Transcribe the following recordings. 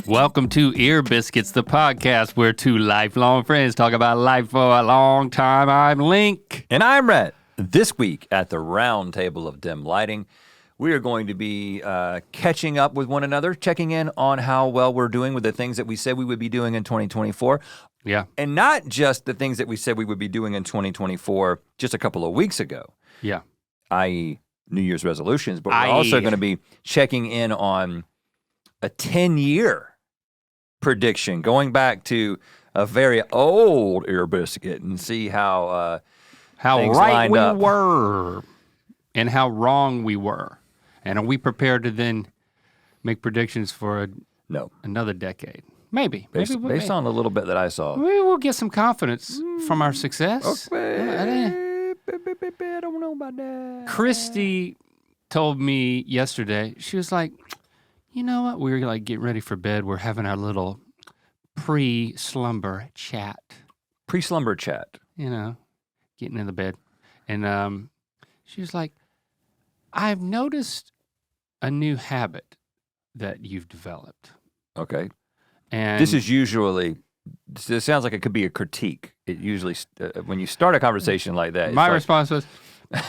Welcome to Ear Biscuits, the podcast where two lifelong friends talk about life for a long time. I'm Link. And I'm Rhett. This week at the round table of dim lighting, we are going to be catching up with one another, checking in on how well we're doing with the things that we said we would be doing in 2024. Yeah. And not just the things that we said we would be doing in 2024 just a couple of weeks ago. Yeah. I.e. New Year's resolutions, but we're also going to be checking in on a 10-year prediction, going back to a very old Ear Biscuit and see how right we up. were and how wrong we were. And are we prepared to then make predictions for another decade? Maybe. Based on a little bit that I saw. Maybe we'll get some confidence from our success. Okay. I don't know about that. Christy told me yesterday, she was like, you know what? We were like getting ready for bed. We're having our little pre-slumber chat. Pre-slumber chat. You know, getting in the bed. And she was like, I've noticed a new habit that you've developed. Okay. And this sounds like it could be a critique. It usually, when you start a conversation like that. My response was,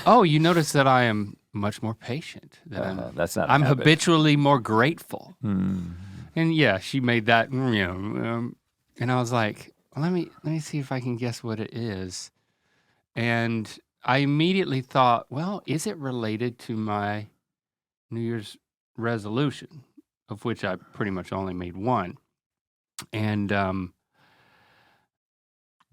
oh, you notice that I am much more patient. That's not. I'm habitually more grateful. Mm. And yeah, she made that. And I was like, well, let me see if I can guess what it is. And I immediately thought, well, is it related to my New Year's resolution, of which I pretty much only made one, and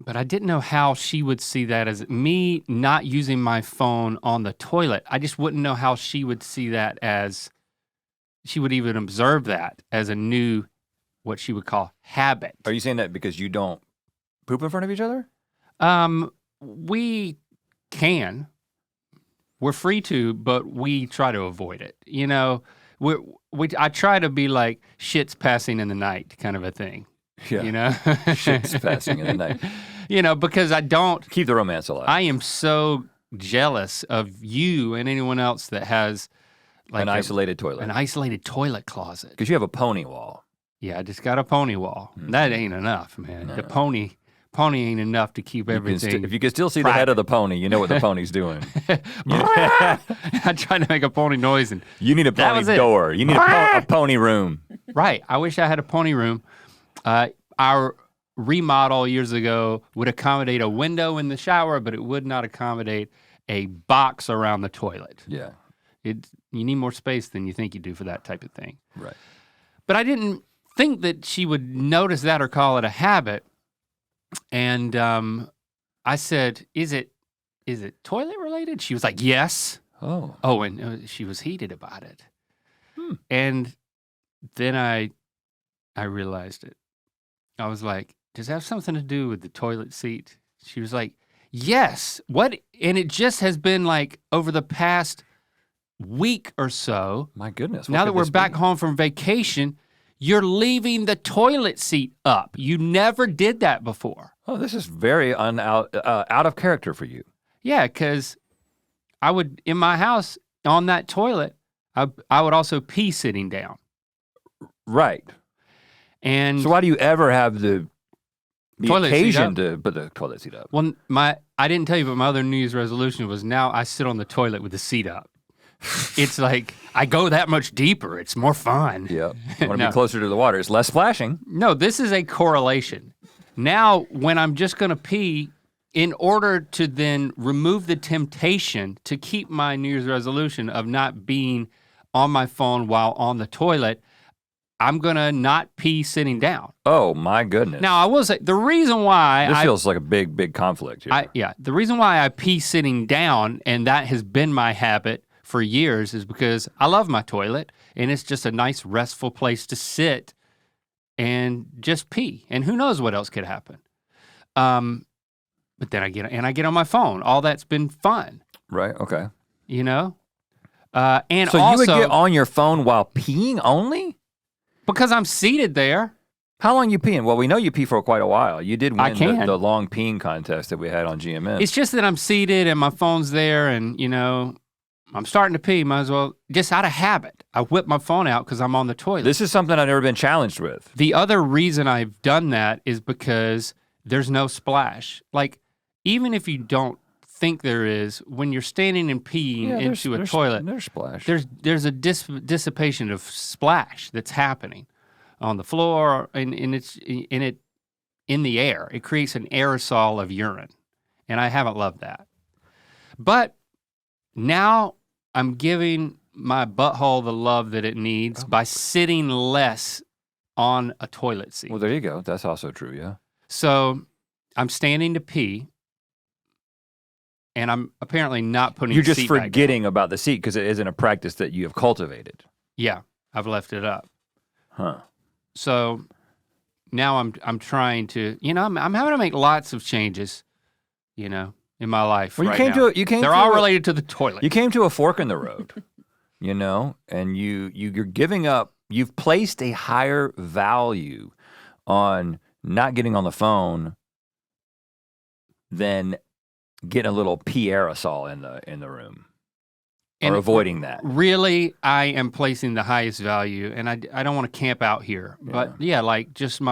but I didn't know how she would see that as me not using my phone on the toilet. I just wouldn't know how she would see that as, she would even observe that as a new, what she would call habit. Are you saying that because you don't poop in front of each other? We can. We're free to, but we try to avoid it. You know, I try to be like shit's passing in the night kind of a thing. Yeah. You know? Shit's passing in the night. You know, because I don't. Keep the romance alive. I am so jealous of you and anyone else that has like an isolated toilet. An isolated toilet closet. Because you have a pony wall. Yeah, I just got a pony wall. Mm-hmm. That ain't enough, man. No. The pony ain't enough to keep everything. If you can still see the head of the pony, you know what the pony's doing. I tried to make a pony noise and you need a pony door. You need a pony room. Right. I wish I had a pony room. Our remodel years ago would accommodate a window in the shower, but it would not accommodate a box around the toilet. Yeah. You need more space than you think you do for that type of thing. Right. But I didn't think that she would notice that or call it a habit. And I said, is it toilet related? She was like, yes. Oh, and she was heated about it. And then I realized it. I was like, does that have something to do with the toilet seat? She was like, yes. What? And it just has been like over the past week or so. My goodness. Now that we're back home from vacation, you're leaving the toilet seat up. You never did that before. Oh, this is very out of character for you. Yeah, because I would, in my house, on that toilet, I would also pee sitting down. Right. And so why do you ever have the occasion to put the toilet seat up? Well, I didn't tell you, but my other New Year's resolution was now I sit on the toilet with the seat up. It's like, I go that much deeper. It's more fun. Yeah, you want to be closer to the water. It's less splashing. No, this is a correlation. Now, when I'm just gonna pee, in order to then remove the temptation to keep my New Year's resolution of not being on my phone while on the toilet, I'm gonna not pee sitting down. Oh my goodness. Now I will say, the reason why this feels like a big conflict here. The reason why I pee sitting down, and that has been my habit for years, is because I love my toilet, and it's just a nice restful place to sit and just pee, and who knows what else could happen. But then I get on my phone. All that's been fun. Right, okay. You know? And so also, you would get on your phone while peeing only? Because I'm seated there. How long you peeing? Well, we know you pee for quite a while. You did win the the long peeing contest that we had on GMS. It's just that I'm seated and my phone's there, and you know, I'm starting to pee, might as well, just out of habit. I whip my phone out because I'm on the toilet. This is something I've never been challenged with. The other reason I've done that is because there's no splash. Like, even if you don't think there is, when you're standing and peeing into a toilet, there's splash. There's a dissipation of splash that's happening on the floor, and it's in the air. It creates an aerosol of urine, and I haven't loved that. But now I'm giving my butthole the love that it needs by sitting less on a toilet seat. Well, there you go. That's also true, yeah. So I'm standing to pee, and I'm apparently not putting You're the just seat back forgetting about the seat because it isn't a practice that you have cultivated. Yeah, I've left it up. Huh. So now I'm trying to, I'm having to make lots of changes, in my life. Well, right now. They're all related to the toilet. You came to a fork in the road, and you're giving up. You've placed a higher value on not getting on the phone than getting a little pee aerosol in the room, or avoiding that. Really, I am placing the highest value, and I don't want to camp out here, but like just your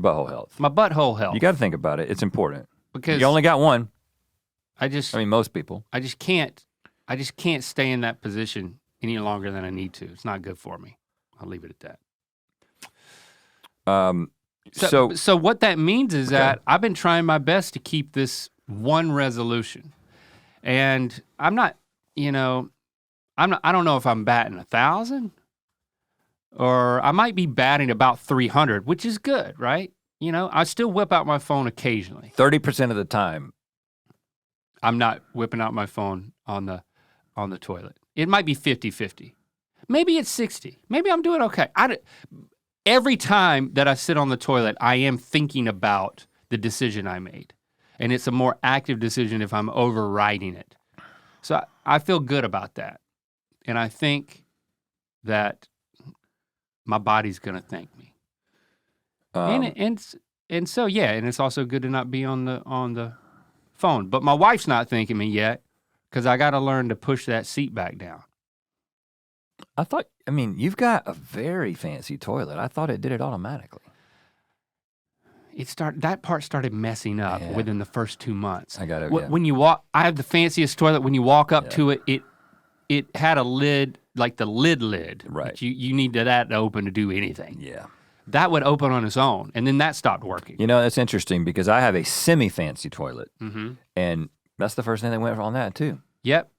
butthole health. My butthole health. You got to think about it. It's important because you only got one. Most people. I just can't stay in that position any longer than I need to. It's not good for me. I'll leave it at that. So what that means is that I've been trying my best to keep this one resolution, and I'm not, I don't know if I'm batting 1,000, or I might be batting about 300, which is good, right? I still whip out my phone occasionally. 30% of the time. I'm not whipping out my phone on the toilet. It might be 50-50. Maybe it's 60. Maybe I'm doing okay. Every time that I sit on the toilet, I am thinking about the decision I made. And it's a more active decision if I'm overriding it. So I feel good about that. And I think that my body's gonna thank me. And so it's also good to not be on the phone. But my wife's not thanking me yet, because I gotta learn to push that seat back down. You've got a very fancy toilet. I thought it did it automatically. That part started messing up within the first 2 months. I got it. When you walk, I have the fanciest toilet. When you walk up to it, it had a lid, like the lid. Right. You need that to open to do anything. Yeah. That would open on its own, and then that stopped working. That's interesting because I have a semi-fancy toilet, and that's the first thing that went on that too. Yep.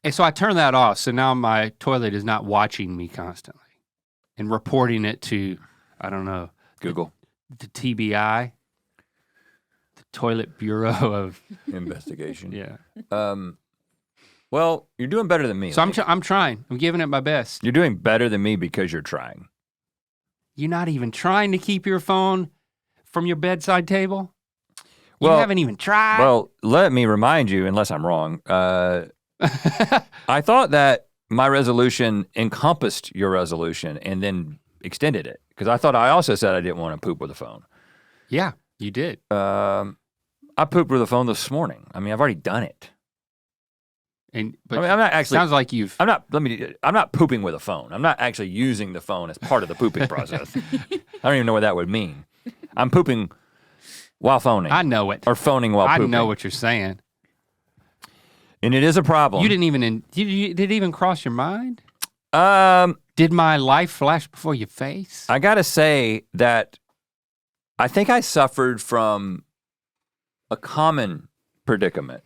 And so I turned that off, so now my toilet is not watching me constantly and reporting it to, I don't know, Google. The TBI, the Toilet Bureau of Investigation. Yeah. Well, you're doing better than me. So I'm trying. I'm giving it my best. You're doing better than me because you're trying. You're not even trying to keep your phone from your bedside table? You Well, haven't even tried? Well, let me remind you, unless I'm wrong, I thought that my resolution encompassed your resolution and then extended it. Because I also said I didn't want to poop with a phone. Yeah, you did. I pooped with a phone this morning. I've already done it. But I'm not actually. Sounds like I'm not pooping with a phone. I'm not actually using the phone as part of the pooping process. I don't even know what that would mean. I'm pooping while phoning. I know it. Or phoning while pooping. I know what you're saying. And it is a problem. You didn't even, did it even cross your mind? Did my life flash before your face? I gotta say that I think I suffered from a common predicament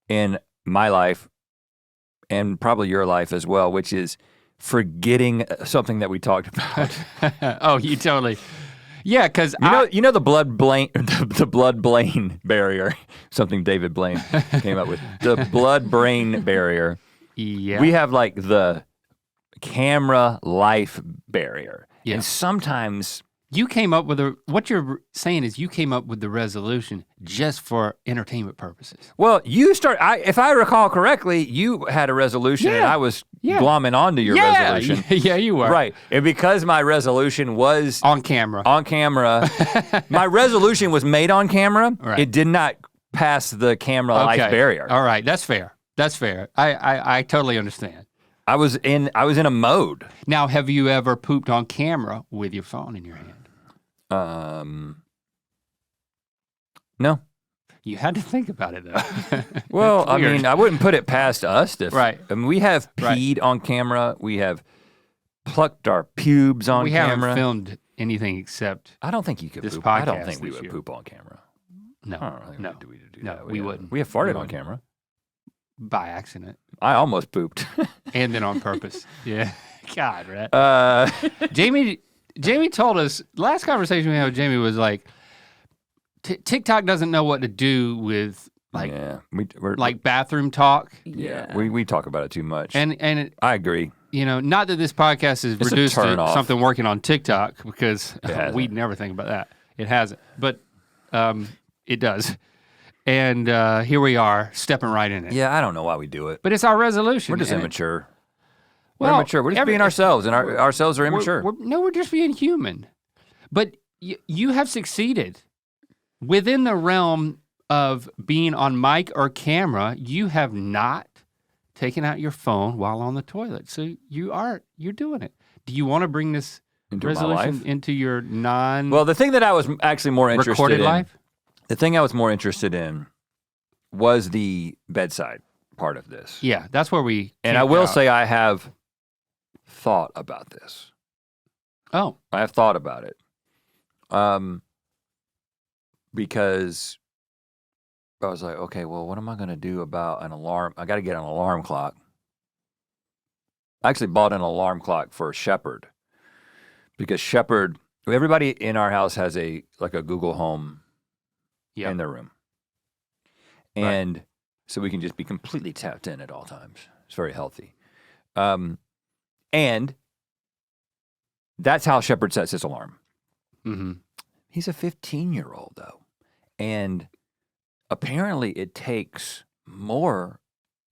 in my life and probably your life as well, which is forgetting something that we talked about. Oh, you totally. Yeah, because you know the blood brain barrier, something David Blaine came up with. The blood brain barrier. Yeah. We have like the camera life barrier. Yeah. And sometimes you came up with what you're saying is you came up with the resolution just for entertainment purposes. Well, if I recall correctly, you had a resolution and I was glomming onto your resolution. Yeah, you were. Right, and because my resolution was on camera, my resolution was made on camera. Right. It did not past the camera life barrier. All right, that's fair. That's fair. I totally understand. I was in a mode. Now, have you ever pooped on camera with your phone in your hand? No. You had to think about it though. Well, I mean, I wouldn't put it past us. Right. I mean, we have peed on camera. We have plucked our pubes on camera. We haven't filmed anything except I don't think you could this poop. podcast I don't think we this would year. poop on camera. No, I don't think no, we do no, that. we wouldn't. We have farted We on wouldn't. camera. By accident. I almost pooped. And then on purpose. Yeah. God, right? Jamie told us, last conversation we had with Jamie was like, TikTok doesn't know what to do with like, we're like bathroom talk. Yeah, we talk about it too much. And I agree. You know, not that this podcast is reduced to something working on TikTok, because we'd never think about that. It hasn't, but it does. And here we are, stepping right in it. Yeah, I don't know why we do it. But it's our resolution. We're just immature. Well, we're immature. We're just being ourselves, and ourselves are immature. We're just being human. But you have succeeded. Within the realm of being on mic or camera, you have not taken out your phone while on the toilet. So you're doing it. Do you want to bring this into resolution into your Well, the thing that I was actually more interested recorded in, life? The thing I was more interested in was the bedside part of this. Yeah, that's where we And I will say I have thought about this. Oh. I have thought about it. Because I was like, okay, well, what am I gonna do about an alarm? I gotta get an alarm clock. I actually bought an alarm clock for Shepherd, because Shepherd, everybody in our house has a Google Home in their room. And so we can just be completely tapped in at all times. It's very healthy. And that's how Shepherd sets his alarm. Mm-hmm. He's a 15-year-old though. And apparently it takes more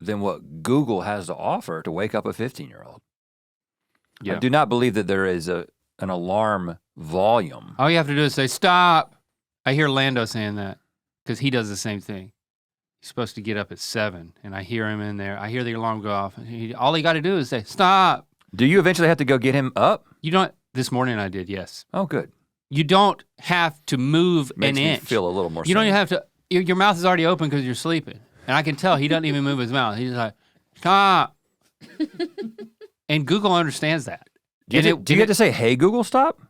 than what Google has to offer to wake up a 15-year-old. Yeah. I do not believe that there is an alarm volume. All you have to do is say, stop. I hear Lando saying that, because he does the same thing. He's supposed to get up at 7, and I hear him in there. I hear the alarm go off. And all he got to do is say, stop. Do you eventually have to go get him up? You don't. This morning I did, yes. Oh, good. You don't have to move an inch. Makes me feel a little more You don't even have to. Your mouth is already open because you're sleeping. And I can tell he doesn't even move his mouth. He's like, stop. And Google understands that. Do you have to say, hey, Google, stop?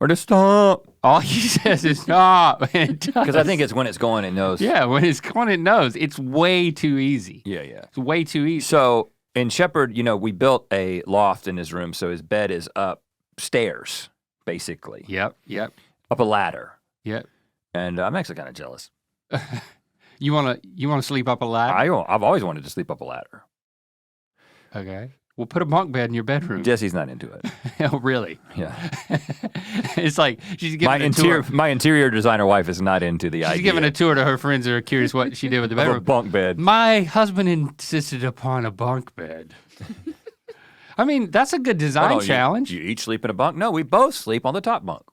Or just stop? All he says is stop. Because I think it's when it's going, it knows. Yeah, when it's going, it knows. It's way too easy. Yeah. It's way too easy. So in Shepherd, we built a loft in his room, so his bed is upstairs, basically. Yep. Up a ladder. Yep. And I'm actually kind of jealous. You want to sleep up a ladder? I've always wanted to sleep up a ladder. Okay. We'll put a bunk bed in your bedroom. Jesse's not into it. Oh, really? Yeah. It's like she's giving a tour. My interior designer wife is not into the idea. She's giving a tour to her friends that are curious what she did with the bedroom. A bunk bed. My husband insisted upon a bunk bed. I mean, that's a good design challenge. You each sleep in a bunk? No, we both sleep on the top bunk.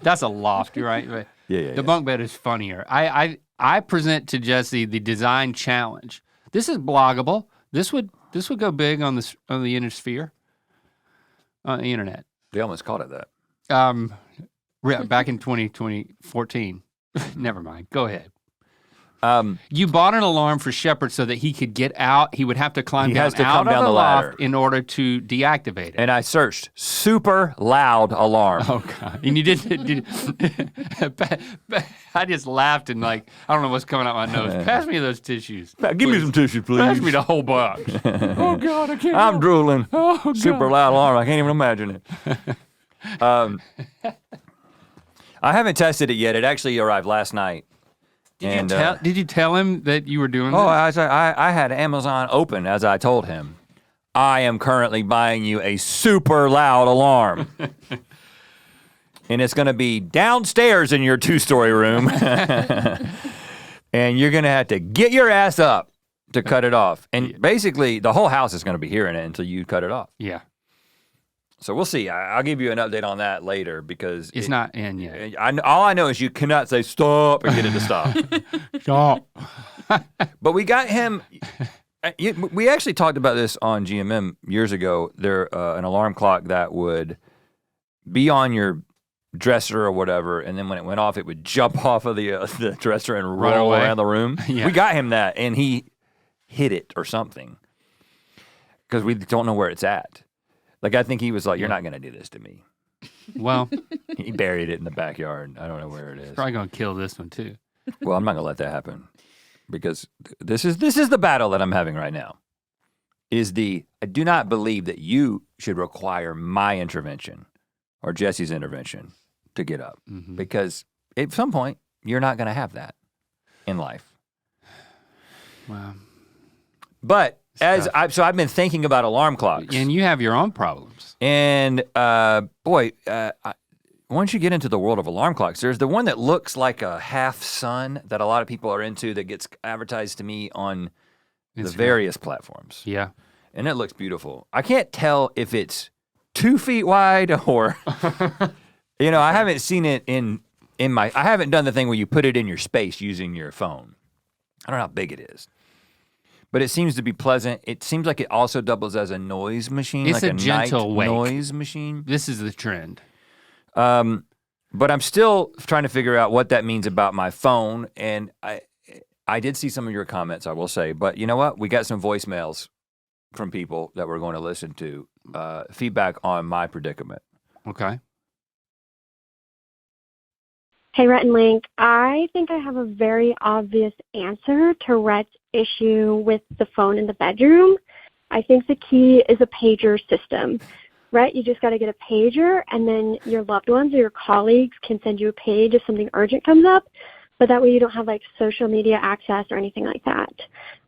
That's a loft, right? Yeah. The bunk bed is funnier. I present to Jesse the design challenge. This is bloggable. This would go big on the Innersphere, on the internet. They almost called it that. Back in 2014. Never mind. Go ahead. You bought an alarm for Shepherd so that he could get out. He would have to climb down the loft in order to deactivate it. And I searched super loud alarm. Oh God! And you didn't. I just laughed and I don't know what's coming out my nose. Pass me those tissues. Give me some tissue, please. Pass me the whole box. Oh God, I can't. I'm drooling. Oh God. Super loud alarm. I can't even imagine it. I haven't tested it yet. It actually arrived last night. Did you tell him that you were doing this? Oh, I had Amazon open as I told him. I am currently buying you a super loud alarm. And it's going to be downstairs in your 2-story room. And you're going to have to get your ass up to cut it off. And basically, the whole house is going to be hearing it until you cut it off. Yeah. So we'll see. I'll give you an update on that later because it's not in yet. All I know is you cannot say stop and get it to stop. Stop. But we got him. We actually talked about this on GMM years ago. There, an alarm clock that would be on your dresser or whatever, and then when it went off, it would jump off of the dresser and roll around the room. Yeah. We got him that, and he hit it or something because we don't know where it's at. Like, I think he was like, "You're not gonna do this to me." Well, he buried it in the backyard. I don't know where it is. Probably gonna kill this one too. Well, I'm not gonna let that happen because this is the battle that I'm having right now. I do not believe that you should require my intervention or Jesse's intervention to get up because at some point you're not gonna have that in life. Wow. But I've been thinking about alarm clocks, and you have your own problems. And once you get into the world of alarm clocks, there's the one that looks like a half sun that a lot of people are into that gets advertised to me on the various platforms. Yeah. And it looks beautiful. I can't tell if it's 2 feet wide or, I haven't seen it I haven't done the thing where you put it in your space using your phone. I don't know how big it is. But it seems to be pleasant. It seems like it also doubles as a noise machine. It's like a gentle night wake. Noise machine. This is the trend. But I'm still trying to figure out what that means about my phone. And I did see some of your comments, I will say. But you know what? We got some voicemails from people that we're going to listen to. Feedback on my predicament. Okay. Hey, Rhett Link. I think I have a very obvious answer to Rhett's issue with the phone in the bedroom. I think the key is a pager system. Rhett, you just got to get a pager, and then your loved ones or your colleagues can send you a page if something urgent comes up, but that way you don't have like social media access or anything like that.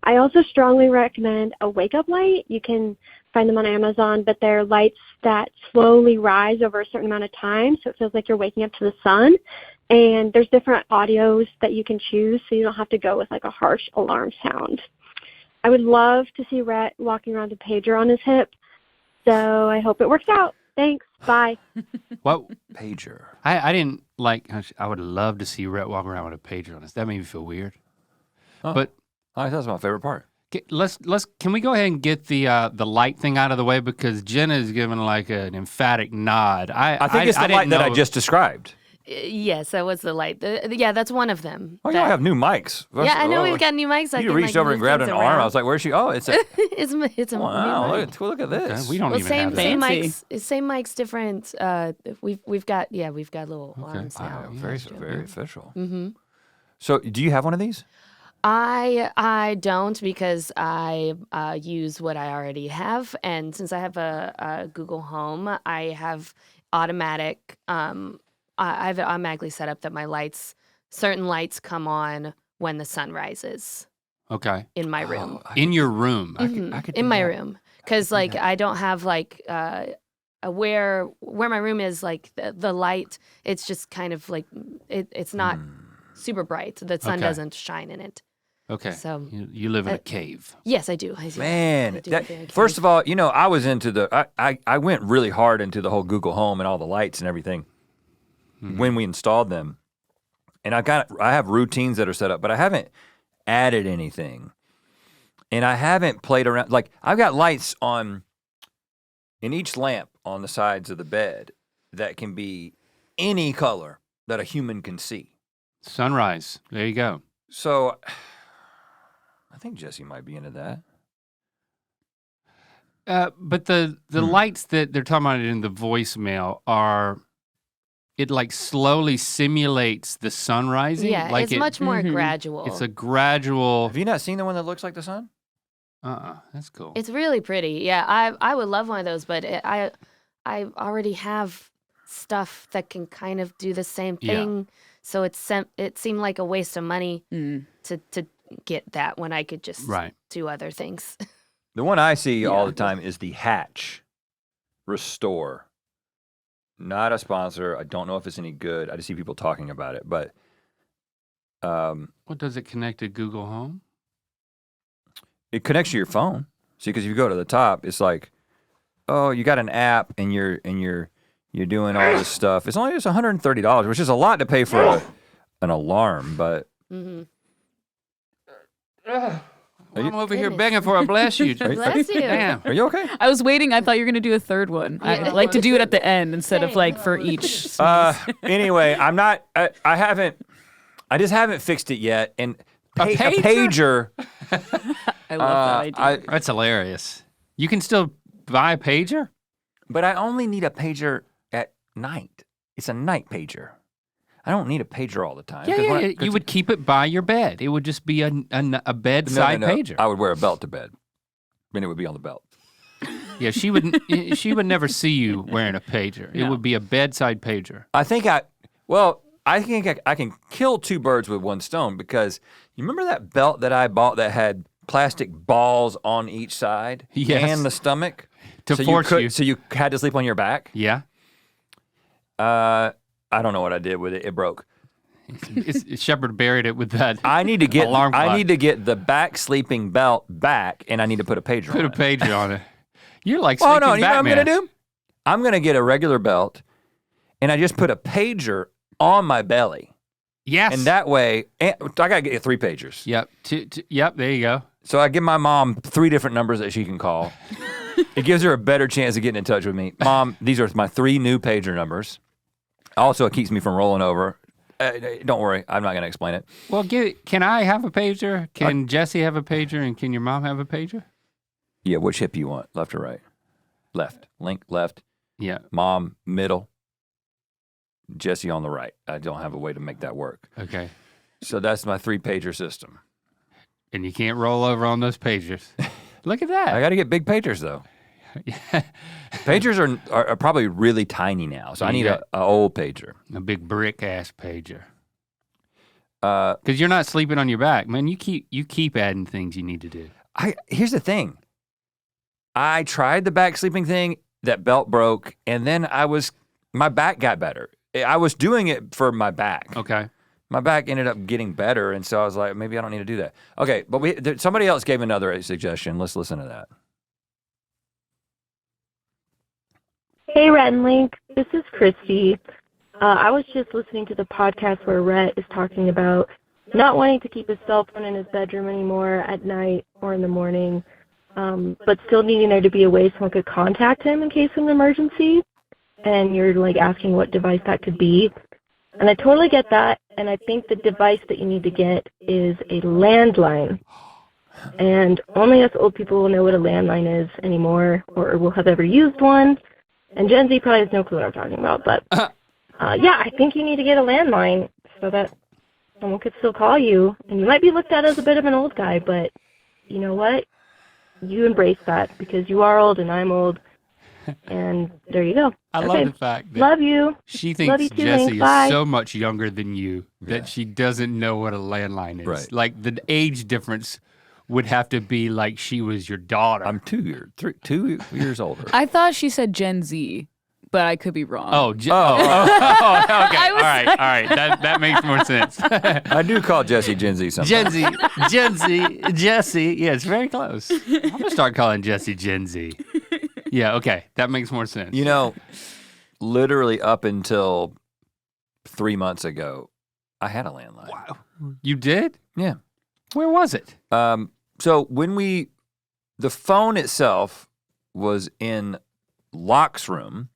I also strongly recommend a wake-up light. You can find them on Amazon, but they're lights that slowly rise over a certain amount of time, so it feels like you're waking up to the sun. And there's different audios that you can choose, so you don't have to go with like a harsh alarm sound. I would love to see Rhett walking around with a pager on his hip, so I hope it works out. Thanks. Bye. What pager? I didn't like. I would love to see Rhett walk around with a pager on us. That made me feel weird. Oh, but that's my favorite part. Can we go ahead and get the light thing out of the way because Jenna is giving like an emphatic nod. I think it's the light that I just described. Yes, that was the light. Yeah, that's one of them. Oh, y'all have new mics. Yeah, I know we've got new mics. You reached over and grabbed an arm. I was like, "Where's she?" Oh, it's a. it's a wow! new Look at this. Okay, we don't even have that. Same mics, different. We've got little arms now. Very official. Mm-hmm. So, do you have one of these? I don't because I use what I already have, and since I have a Google Home, I have automatic. I have it automatically set up that certain lights come on when the sun rises. Okay. In my room. In your room. I could in my room, because like I don't have like where my room is, like the light. It's just kind of like it's not super bright. The sun doesn't shine in it. Okay. So you live in a cave. Yes, I do. Man, first of all, I was into I went really hard into the whole Google Home and all the lights and everything. When we installed them, and I have routines that are set up, but I haven't added anything, and I haven't played around. Like I've got lights on in each lamp on the sides of the bed that can be any color that a human can see. Sunrise. There you go. So I think Jesse might be into that. But the lights that they're talking about in the voicemail are. It like slowly simulates the sun rising. Yeah, like it's much more gradual. It's a gradual. Have you not seen the one that looks like the sun? That's cool. It's really pretty. Yeah, I would love one of those, but I already have stuff that can kind of do the same thing. Yeah. So it seemed like a waste of money to get that when I could just do other things. The one I see all the time is the Hatch Restore. Not a sponsor. I don't know if it's any good. I just see people talking about it. But what does it connect to Google Home? It connects to your phone. See, because if you go to the top, it's like oh, you got an app and you're doing all this stuff. It's only just $130, which is a lot to pay for an alarm, but. I'm over here begging for a bless you. Bless you. Damn. Are you okay? I was waiting. I thought you were gonna do a third one. I like to do it at the end instead of like for each. Anyway, I'm not. I haven't. I just haven't fixed it yet. And a pager. I love that idea. That's hilarious. You can still buy a pager? But I only need a pager at night. It's a night pager. I don't need a pager all the time. Yeah. You would keep it by your bed. It would just be a bedside pager. I would wear a belt to bed. Then it would be on the belt. Yeah, she would never see you wearing a pager. It would be a bedside pager. I think I can kill two birds with one stone because you remember that belt that I bought that had plastic balls on each side and the stomach? So you had to sleep on your back? Yeah. I don't know what I did with it. It broke. Shepard buried it with that. I need to get alarm clock. I need to get the back sleeping belt back, and I need to put a pager on it. Put a pager on it. You're like Oh sleeping no! You know what I'm Batman. gonna do? I'm gonna get a regular belt, and I just put a pager on my belly. Yes. And that way, I gotta get 3 pagers. Yep. Yep. There you go. So I give my mom 3 different numbers that she can call. It gives her a better chance of getting in touch with me. Mom, these are my 3 new pager numbers. Also, it keeps me from rolling over. Don't worry, I'm not gonna explain it. Well, can I have a pager? Can Jesse have a pager? And can your mom have a pager? Yeah, which hip you want? Left or right? Left. Link, left. Yeah. Mom, middle. Jesse on the right. I don't have a way to make that work. Okay. So that's my 3 pager system. And you can't roll over on those pagers. Look at that. I got to get big pagers though. Pagers are probably really tiny now, so I need an old pager. A big brick ass pager. Because you're not sleeping on your back, man. You keep adding things you need to do. Here's the thing. I tried the back sleeping thing. That belt broke, and then my back got better. I was doing it for my back. Okay. My back ended up getting better, and so I was like, maybe I don't need to do that. Okay, but somebody else gave another suggestion. Let's listen to that. Hey, Rhett Link. This is Christy. I was just listening to the podcast where Rhett is talking about not wanting to keep his cell phone in his bedroom anymore at night or in the morning, but still needing there to be a way someone could contact him in case of an emergency. And you're like asking what device that could be. And I totally get that. And I think the device that you need to get is a landline. And only us old people will know what a landline is anymore or will have ever used one. And Gen Z probably has no clue what I'm talking about. But yeah, I think you need to get a landline so that someone could still call you. And you might be looked at as a bit of an old guy, but you know what? You embrace that because you are old and I'm old. And there you go. I love the fact that love you. She thinks Love you too, Jesse Link. is Bye. so much younger than you that she doesn't know what a landline is. Right. Like the age difference would have to be like she was your daughter. I'm 2 years older. I thought she said Gen Z, but I could be wrong. Okay. All right. That makes more sense. I do call Jesse Gen Z sometimes. Jesse. Yeah, it's very close. I'm gonna start calling Jesse Gen Z. Yeah, okay. That makes more sense. You know, literally up until 3 months ago, I had a landline. Wow. You did? Yeah. Where was it? So when the phone itself was in Locke's room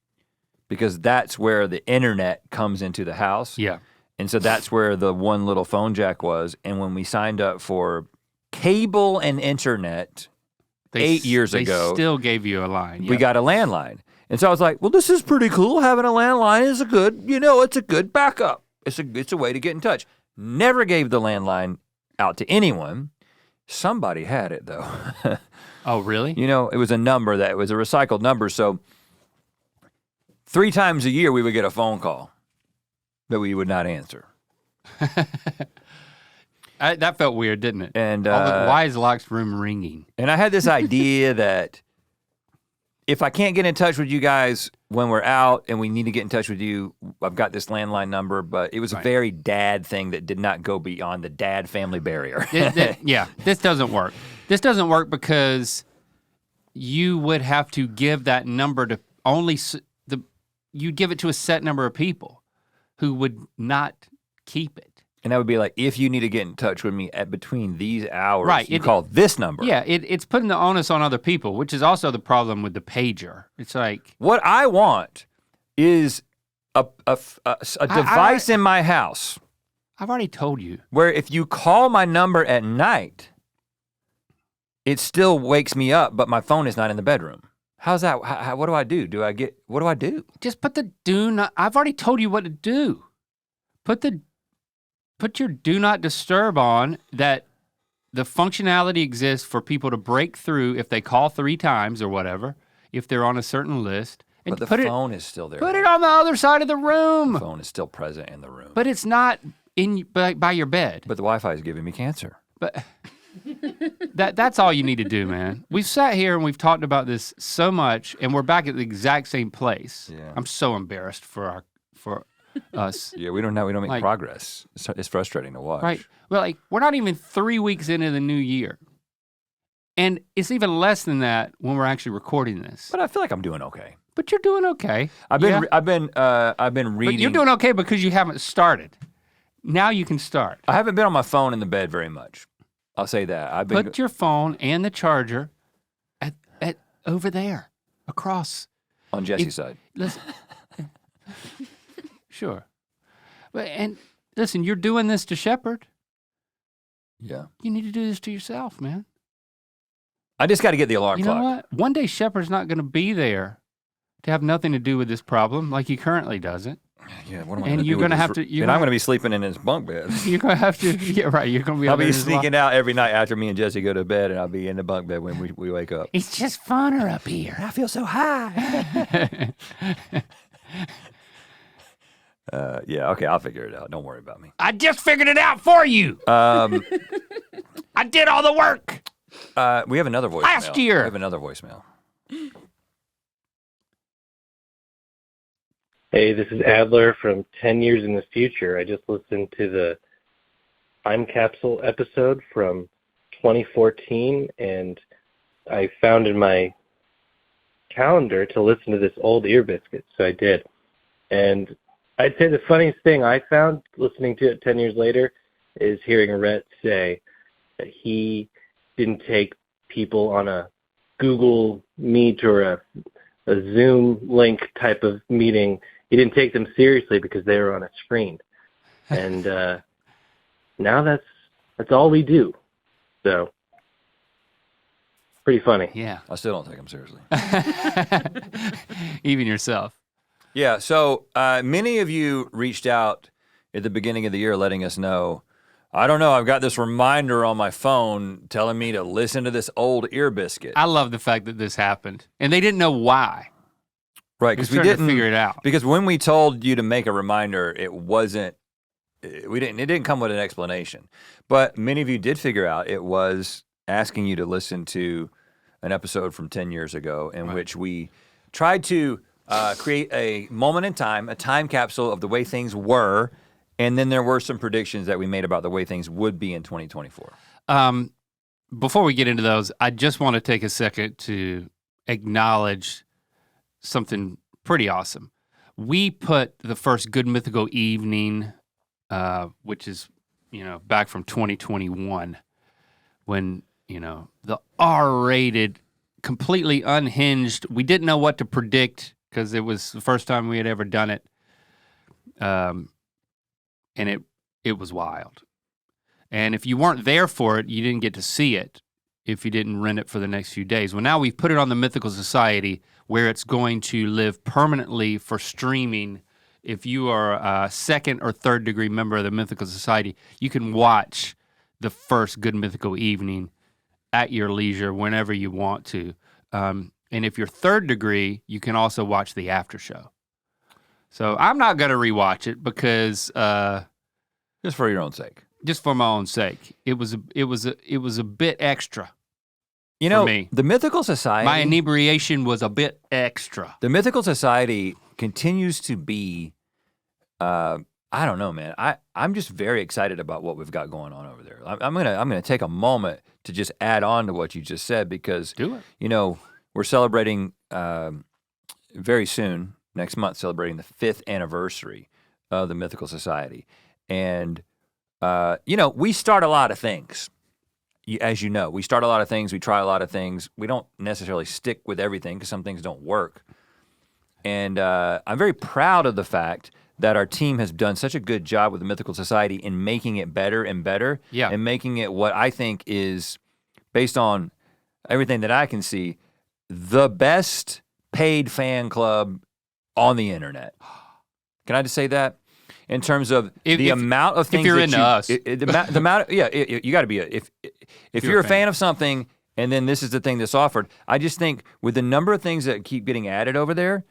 because that's where the internet comes into the house. Yeah. And so that's where the one little phone jack was. And when we signed up for cable and internet 8 years ago, they still gave you a line. we got a landline. And so I was like, well, this is pretty cool. Having a landline is it's a good backup. It's a way to get in touch. Never gave the landline out to anyone. Somebody had it though. Oh, really? It was a number it was a recycled number. So 3 times a year we would get a phone call that we would not answer. That felt weird, didn't it? And why is Locke's room ringing? And I had this idea that if I can't get in touch with you guys when we're out and we need to get in touch with you, I've got this landline number, but it was a very dad thing that did not go beyond the dad family barrier. Yeah, this doesn't work. This doesn't work because you would have to give that number to you'd give it to a set number of people who would not keep it. And that would be like, if you need to get in touch with me at between these hours, right, you call this number. Yeah, it's putting the onus on other people, which is also the problem with the pager. It's like, what I want is a device in my house. I've already told you. Where if you call my number at night, it still wakes me up, but my phone is not in the bedroom. How's that? What do I do? What do I do? Just put the do not, I've already told you what to do. Put your do not disturb on, that the functionality exists for people to break through if they call 3 times or whatever, if they're on a certain list. And But the phone is still there. Put it on the other side of the room. The phone is still present in the room. But it's not by your bed. But the Wi-Fi is giving me cancer. But that's all you need to do, man. We've sat here and we've talked about this so much, and we're back at the exact same place. Yeah. I'm so embarrassed for us. Yeah, we don't make progress. It's frustrating to watch. Right. Well, like, we're not even 3 weeks into the new year. And it's even less than that when we're actually recording this. But I feel like I'm doing okay. But you're doing okay. I've been reading. But you're doing okay because you haven't started. Now you can start. I haven't been on my phone in the bed very much. I'll say that. Put your phone and the charger at over there, across. On Jesse's side. Listen. Sure. And listen, you're doing this to Shepard. Yeah. You need to do this to yourself, man. I just got to get the alarm clock. You know what? One day Shepard's not going to be there to have nothing to do with this problem like he currently doesn't. Yeah, what am I and gonna you're do going to with have this? to. And I'm going to be sleeping in his bunk bed. You're going to have to. Yeah, right. You're going to be. I'll be sneaking out every night after me and Jesse go to bed, and I'll be in the bunk bed when we wake up. It's just funner up here. I feel so high. Yeah, okay, I'll figure it out. Don't worry about me. I just figured it out for you. I did all the work. We have another voicemail. Last year. We have another voicemail. Hey, this is Adler from 10 Years in the Future. I just listened to the Time Capsule episode from 2014, and I found in my calendar to listen to this old Ear Biscuits, so I did. And I'd say the funniest thing I found listening to it 10 years later is hearing Rhett say that he didn't take people on a Google Meet or a Zoom link type of meeting. He didn't take them seriously because they were on a screen. And now that's all we do. So, pretty funny. Yeah. I still don't take them seriously. Even yourself. Yeah, so many of you reached out at the beginning of the year letting us know, I don't know, I've got this reminder on my phone telling me to listen to this old Ear Biscuit. I love the fact that this happened. And they didn't know why. Right, because we didn't figure it out. Because when we told you to make a reminder, it didn't come with an explanation. But many of you did figure out it was asking you to listen to an episode from 10 years ago in which we tried to create a moment in time, a time capsule of the way things were, and then there were some predictions that we made about the way things would be in 2024. Before we get into those, I just want to take a second to acknowledge something pretty awesome. We put the first Good Mythical Evening, which is, back from 2021, when, the R-rated, completely unhinged, we didn't know what to predict because it was the first time we had ever done it. And it was wild. And if you weren't there for it, you didn't get to see it if you didn't rent it for the next few days. Well, now we've put it on the Mythical Society where it's going to live permanently for streaming. If you are a second or third degree member of the Mythical Society, you can watch the first Good Mythical Evening at your leisure whenever you want to. And if you're third degree, you can also watch the after show. So I'm not going to rewatch it because Just for your own sake. Just for my own sake. It was a bit extra. For me. The Mythical Society. My inebriation was a bit extra. The Mythical Society continues to be, I don't know, man. I'm just very excited about what we've got going on over there. I'm gonna take a moment to just add on to what you just said because Do it. we're celebrating very soon, next month, celebrating the 5th anniversary of the Mythical Society. And, we start a lot of things. As you know, we start a lot of things, we try a lot of things. We don't necessarily stick with everything because some things don't work. And I'm very proud of the fact that our team has done such a good job with the Mythical Society in making it better and better, and making it what I think is, based on everything that I can see, the best paid fan club on the internet. Can I just say that? In terms of the amount of things if you're into us. The amount, you got to be, if you're a fan of something, and then this is the thing that's offered, I just think with the number of things that keep getting added over there,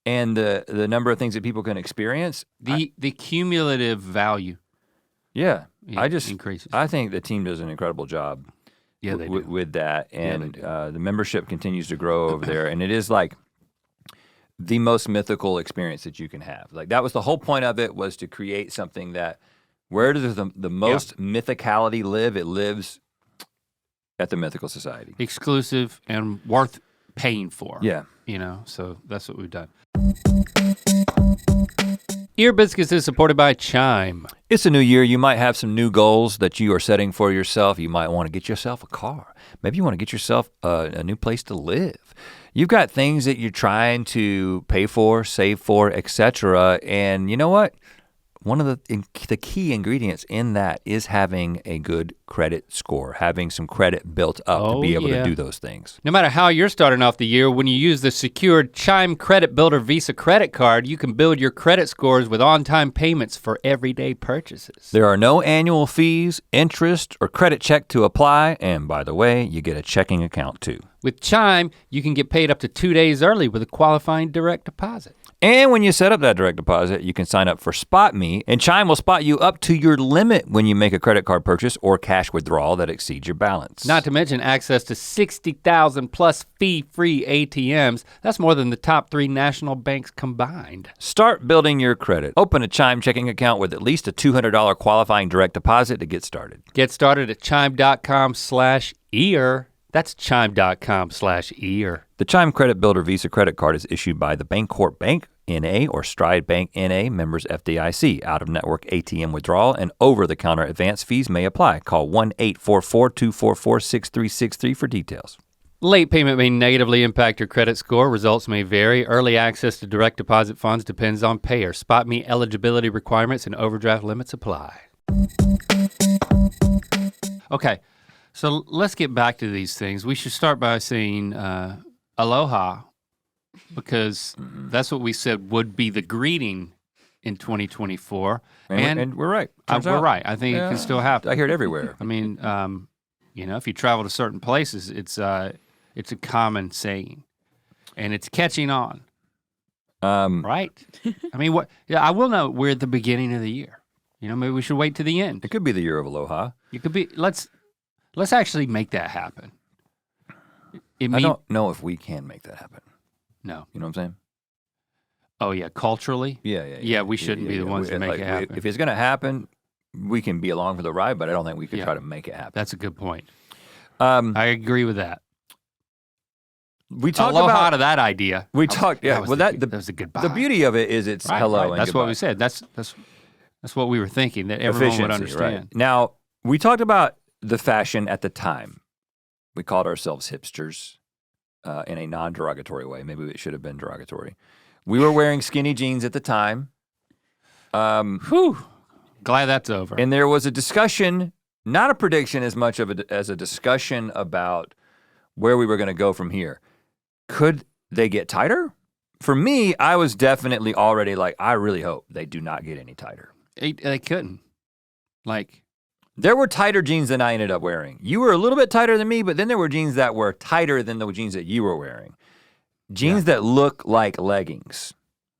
and the number of things that people can experience. The cumulative value. Yeah, increases. I think the team does an incredible job with that. And the membership continues to grow over there. And it is like the most mythical experience that you can have. Like that was the whole point of it, was to create something that, where does the most mythicality live? It lives at the Mythical Society. Exclusive and worth paying for. Yeah. So that's what we've done. Ear Biscuits is supported by Chime. It's a new year. You might have some new goals that you are setting for yourself. You might want to get yourself a car. Maybe you want to get yourself a new place to live. You've got things that you're trying to pay for, save for, etc. And you know what? One of the key ingredients in that is having a good credit score, having some credit built up to be able to do those things. No matter how you're starting off the year, when you use the secured Chime Credit Builder Visa credit card, you can build your credit scores with on-time payments for everyday purchases. There are no annual fees, interest, or credit check to apply, and by the way, you get a checking account too. With Chime, you can get paid up to 2 days early with a qualifying direct deposit. And when you set up that direct deposit, you can sign up for Spot Me, and Chime will spot you up to your limit when you make a credit card purchase or cash withdrawal that exceeds your balance. Not to mention access to 60,000 plus fee-free ATMs. That's more than the top 3 national banks combined. Start building your credit. Open a Chime checking account with at least a $200 qualifying direct deposit to get started. Get started at chime.com/ear. That's chime.com/ear. The Chime Credit Builder Visa credit card is issued by the Bancorp Bank, N.A. or Stride Bank, N.A., members FDIC. Out-of-network ATM withdrawal and over-the-counter advance fees may apply. Call 1-844-244-6363 for details. Late payment may negatively impact your credit score. Results may vary. Early access to direct deposit funds depends on payer. Spot Me eligibility requirements and overdraft limits apply. Okay. So let's get back to these things. We should start by saying aloha, because that's what we said would be the greeting in 2024. And we're right. We're right. I think it can still happen. I hear it everywhere. I mean, if you travel to certain places, it's a common saying, and it's catching on. Right? I mean, I will know we're at the beginning of the year. Maybe we should wait to the end. It could be the year of aloha. It could be. Let's actually make that happen. I don't know if we can make that happen. No. You know what I'm saying? Oh yeah, culturally? Yeah, we shouldn't be the ones to make it happen. If it's gonna happen, we can be along for the ride, but I don't think we could try to make it happen. That's a good point. I agree with that. We talked aloha to that idea. We talked, that was a goodbye. The beauty of it is it's hello and that's goodbye. what we said. That's what we were thinking, that everyone would understand. Right. Now, we talked about the fashion at the time. We called ourselves hipsters in a non-derogatory way. Maybe it should have been derogatory. We were wearing skinny jeans at the time. Whew, glad that's over. And there was a discussion, not a prediction as much as a discussion about where we were gonna go from here. Could they get tighter? For me, I was definitely already like, I really hope they do not get any tighter. They couldn't. There were tighter jeans than I ended up wearing. You were a little bit tighter than me, but then there were jeans that were tighter than the jeans that you were wearing. Jeans that look like leggings.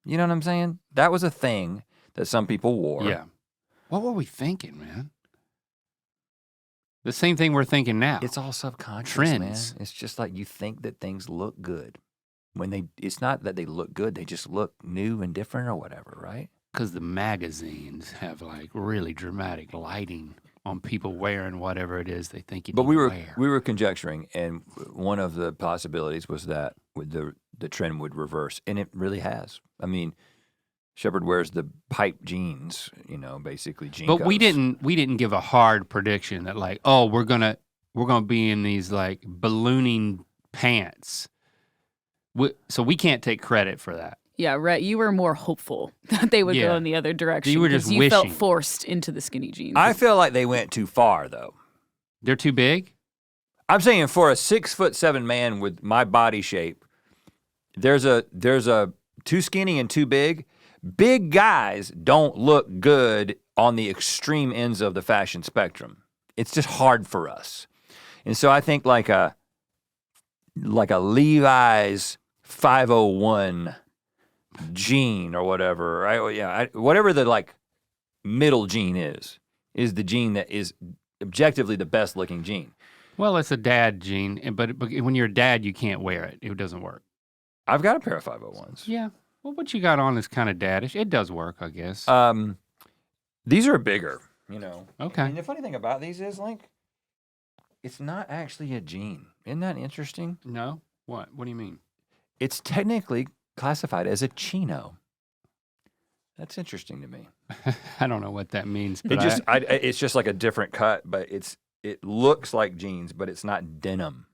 You know what I'm saying? That was a thing that some people wore. Yeah. What were we thinking, man? The same thing we're thinking now. It's all subconscious, Trends. man. It's just like you think that things look good. It's not that they look good, they just look new and different or whatever, right? Because the magazines have really dramatic lighting. on people wearing whatever it is they think you But need we to were wear. we were conjecturing, and one of the possibilities was that the trend would reverse, and it really has. I mean, Shepard wears the pipe jeans, basically jeans. But we didn't give a hard prediction that like, oh, we're gonna be in these like ballooning pants. So we can't take credit for that. Yeah, Rhett, you were more hopeful that they would go in the other direction. You were just you felt wishing. forced into the skinny jeans. I feel like they went too far, though. They're too big? I'm saying for a 6'7" man with my body shape, there's a too skinny and too big. Big guys don't look good on the extreme ends of the fashion spectrum. It's just hard for us. And so I think like a Levi's 501 jean or whatever, right? Whatever the like middle jean is the jean that is objectively the best looking jean. Well, it's a dad jean, but when you're a dad, you can't wear it. It doesn't work. I've got a pair of 501s. Yeah. Well, what you got on is kind of daddish. It does work, I guess. These are bigger, Okay. And the funny thing about these is, Link, it's not actually a jean. Isn't that interesting? No? What? What do you mean? It's technically classified as a chino. That's interesting to me. I don't know what that means, but It's just like a different cut, but it looks like jeans, but it's not denim.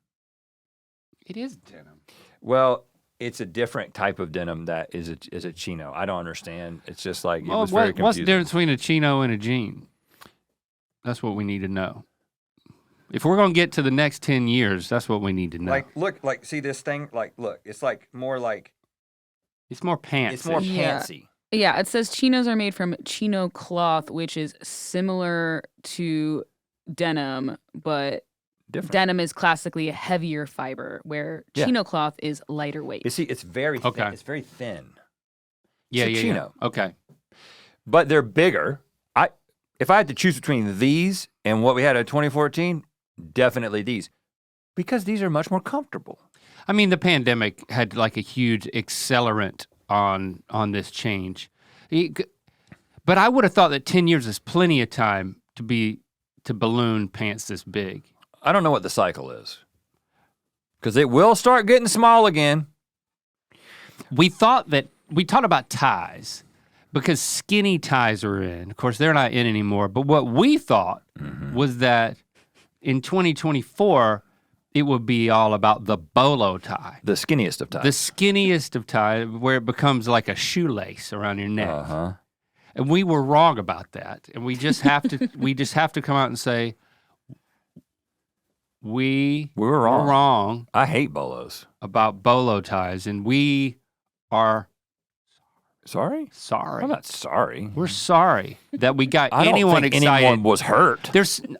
it is denim. Well, it's a different type of denim that is a chino. I don't understand. It's just like it Well, was very confusing. what's the difference between a chino and a jean? That's what we need to know. If we're going to get to the next 10 years, that's what we need to know. Look, see this thing? Look, it's more like It's more pants. it's more Yeah. pantsy. Yeah, it says chinos are made from chino cloth, which is similar to denim, but Different. denim is classically a heavier fiber, where Yeah. chino cloth is lighter weight. You see, it's very thin. Okay. It's very thin. Yeah, It's a yeah, chino. yeah. Okay. But they're bigger. If I had to choose between these and what we had in 2014, definitely these. Because these are much more comfortable. I mean, the pandemic had like a huge accelerant on this change. But I would have thought that 10 years is plenty of time to balloon pants this big. I don't know what the cycle is. Because it will start getting small again. We talked about ties because skinny ties are in. Of course, they're not in anymore. But what we thought was that in 2024, it would be all about the bolo tie. The skinniest of ties. The skinniest of ties, where it becomes like a shoelace around your neck. Uh-huh. And we were wrong about that. And we just have to come out and say, we were wrong. were wrong I hate bolos. about bolo ties, and we are Sorry? sorry. I'm not sorry. We're sorry that we got I don't anyone think excited. anyone was hurt.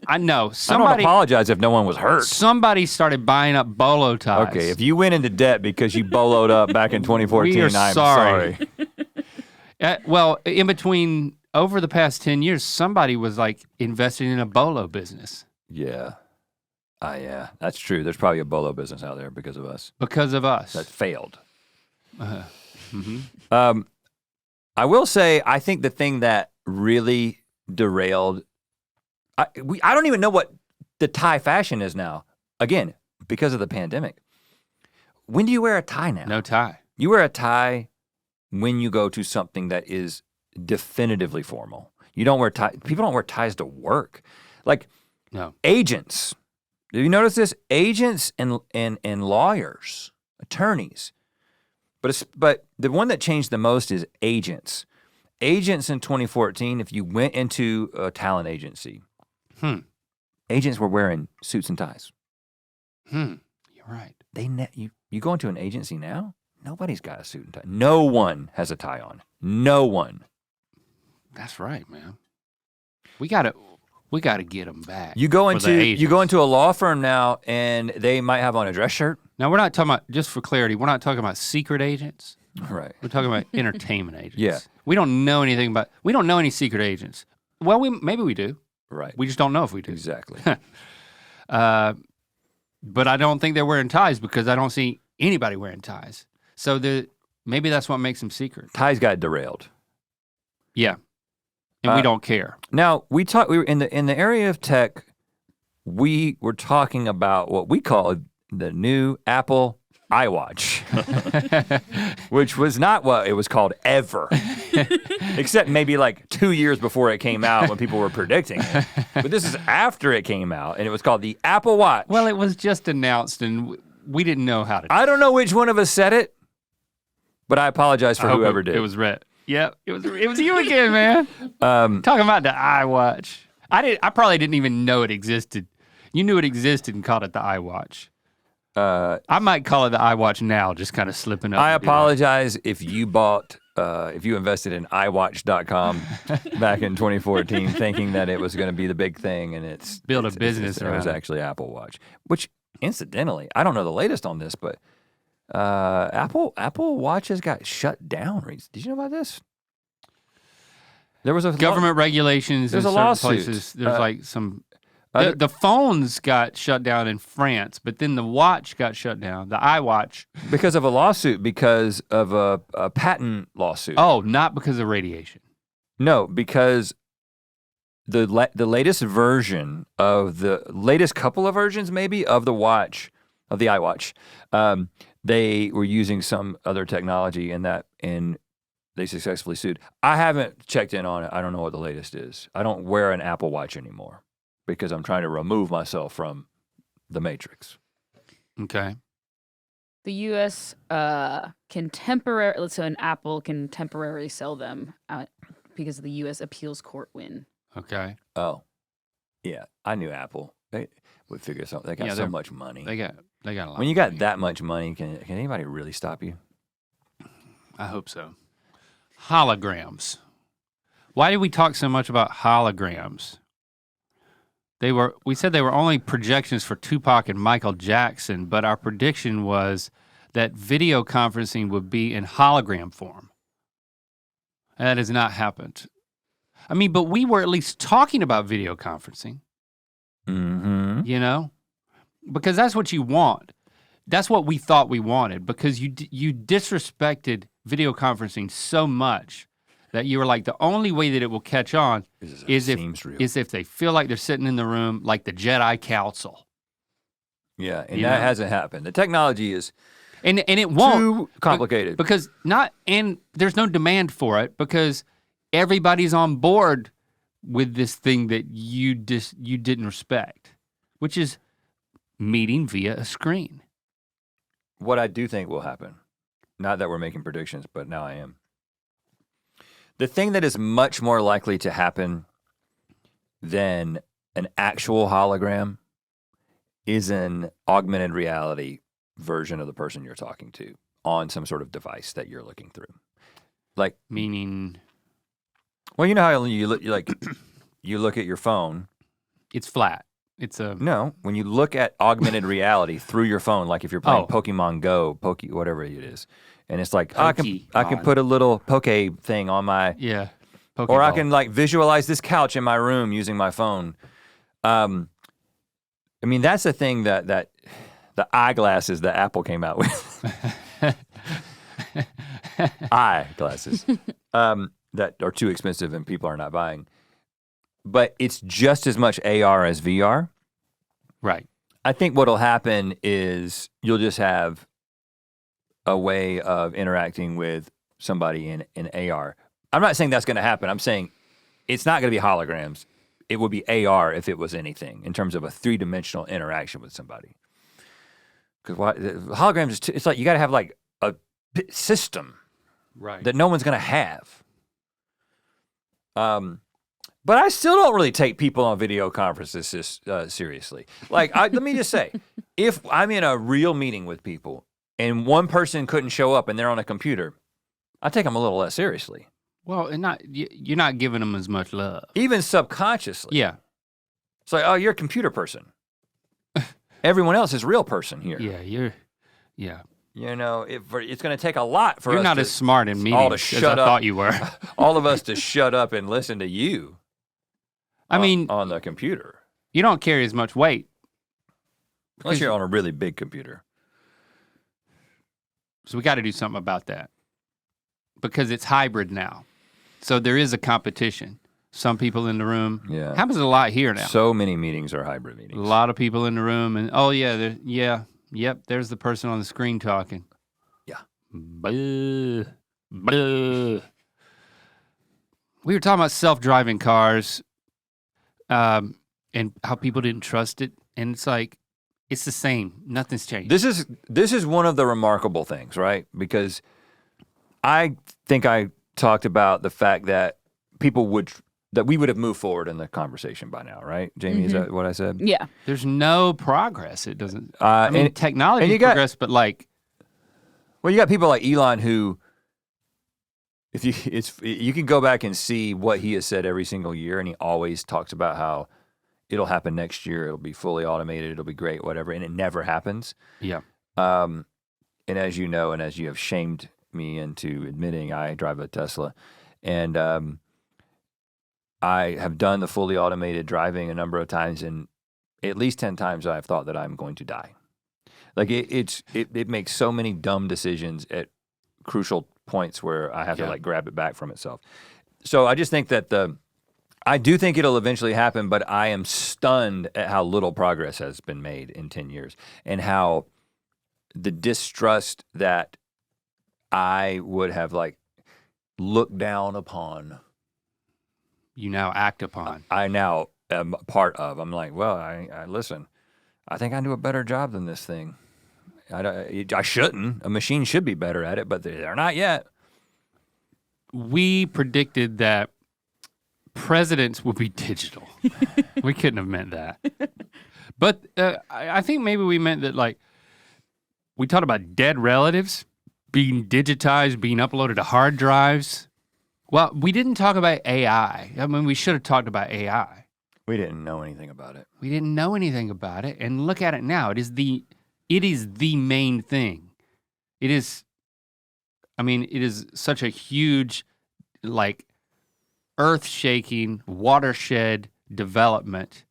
I know I don't somebody. apologize if no one was hurt. Somebody started buying up bolo ties. Okay, if you went into debt because you boloed up back in 2014, We are I'm sorry. sorry. Well, in between over the past 10 years, somebody was like investing in a bolo business Yeah. Yeah, that's true. There's probably a bolo business out there because of us because of us. that failed. Mhm. I will say, I think the thing that really derailed, I don't even know what the tie fashion is now. Again, because of the pandemic. When do you wear a tie now? No tie. You wear a tie when you go to something that is definitively formal. You don't wear ties. People don't wear ties to work. Like No. agents. Have you noticed this? Agents and lawyers, attorneys. But the one that changed the most is agents. Agents in 2014, if you went into a talent agency, agents were wearing suits and ties. You're right. You go into an agency now, nobody's got a suit and tie. No one has a tie on. No one. That's right, man. We gotta get them back. You go for the agents. into a law firm now, and they might have on a dress shirt. Now we're not talking about, just for clarity, we're not talking about secret agents. Right. We're talking about entertainment agents. Yeah. We don't know any secret agents. Well, maybe we do. Right. We just don't know if we do. Exactly. But I don't think they're wearing ties because I don't see anybody wearing ties. So maybe that's what makes them secret. Ties got derailed. Yeah. and we don't care. Now we were in the area of tech. We were talking about what we call the new Apple iWatch, which was not what it was called ever, except maybe like 2 years before it came out when people were predicting it. But this is after it came out, and it was called the Apple Watch. Well, it was just announced, and we didn't know how to. I don't know which one of us said it, but I apologize for whoever did. It was Rhett. Yep, it was you again, man. Talking about the iWatch. I probably didn't even know it existed. You knew it existed and called it the iWatch. I might call it the iWatch now, just kind of slipping up. I apologize if you invested in iWatch.com back in 2014 thinking that it was going to be the big thing, and it was actually Apple Watch. Which, incidentally, I don't know the latest on this, but Apple Watches got shut down. Did you know about this? There was a government regulations in certain places. There's like some. The phones got shut down in France, but then the watch got shut down, the iWatch. Because of a lawsuit, because of a patent lawsuit. Oh, not because of radiation. No, because the latest version of the latest couple of versions maybe of the iWatch, they were using some other technology and they successfully sued. I haven't checked in on it. I don't know what the latest is. I don't wear an Apple Watch anymore, because I'm trying to remove myself from the matrix. Okay. The U.S. Can temporarily, so an Apple can temporarily sell them because of the U.S. appeals court win. Okay. Oh, yeah. I knew Apple. They would figure something. They got so much money. They got a lot. When you got that much money, can anybody really stop you? I hope so. Holograms. Why did we talk so much about holograms? We said they were only projections for Tupac and Michael Jackson, but our prediction was that video conferencing would be in hologram form. And that has not happened. I mean, but we were at least talking about video conferencing. Mm-hmm. You know? Because that's what you want. That's what we thought we wanted, because you disrespected video conferencing so much that you were like, the only way that it will catch on is if they feel like they're sitting in the room like the Jedi Council. Yeah, and that hasn't happened. The technology is and it won't, too complicated. Because there's no demand for it, because everybody's on board with this thing that you didn't respect, which is meeting via a screen. What I do think will happen, not that we're making predictions, but now I am. The thing that is much more likely to happen than an actual hologram is an augmented reality version of the person you're talking to on some sort of device that you're looking through. Like, meaning, well, you know how you look at your phone. It's flat. No, when you look at augmented reality through your phone, like if you're playing Pokemon Go, whatever it is, and it's like, I can put a little Poke thing on my, or I can like visualize this couch in my room using my phone. I mean, that's the thing that the eyeglasses that Apple came out with, eyeglasses, that are too expensive and people are not buying. But it's just as much AR as VR. Right. I think what'll happen is you'll just have a way of interacting with somebody in AR. I'm not saying that's gonna happen. I'm saying it's not gonna be holograms. It would be AR if it was anything, in terms of a 3-dimensional interaction with somebody. Because holograms, it's like you gotta have like a system that no one's gonna have. But I still don't really take people on video conferences seriously. Like, let me just say, if I'm in a real meeting with people and one person couldn't show up and they're on a computer, I take them a little less seriously. Well, and you're not giving them as much love. Even subconsciously. Yeah. It's like, oh, you're a computer person. Everyone else is a real person here. Yeah. You know, it's going to take a lot for us. You're not as smart in meetings as I thought you were. All of us to shut up and listen to you. I mean, on the computer. You don't carry as much weight. Unless you're on a really big computer. So we got to do something about that. Because it's hybrid now. So there is a competition. some people in the room. Yeah. Happens a lot here now. So many meetings are hybrid A meetings. lot of people in the room, and yep, there's the person on the screen talking. Yeah. Blah, blah. We were talking about self-driving cars, and how people didn't trust it, and it's like, it's the same. Nothing's changed. This is one of the remarkable things, right? Because I think I talked about the fact that we would have moved forward in the conversation by now, right? Jamie, is that what I said? Yeah. There's no progress. It doesn't. I mean, technology and progress, but like, well, you got people like Elon who, you can go back and see what he has said every single year, and he always talks about how it'll happen next year. It'll be fully automated. It'll be great, whatever, and it never happens. yeah. And as you know, and as you have shamed me into admitting, I drive a Tesla, and I have done the fully automated driving a number of times, and at least 10 times I've thought that I'm going to die. Like it makes so many dumb decisions at crucial points where I have to like grab it back from itself. So I just think that I do think it'll eventually happen, but I am stunned at how little progress has been made in 10 years and how the distrust that I would have like looked down upon. You now act upon. I now am part of. I'm like, well, I listen. I think I do a better job than this thing. I shouldn't. A machine should be better at it, but they're not yet. We predicted that presidents will be digital. We couldn't have meant that. But I think maybe we meant that, like, we talked about dead relatives being digitized, being uploaded to hard drives. Well, we didn't talk about AI. I mean, we should have talked about AI. We didn't know anything about it. We didn't know anything about it, and look at it now. It is the main thing. It is such a huge, like, earth-shaking watershed development,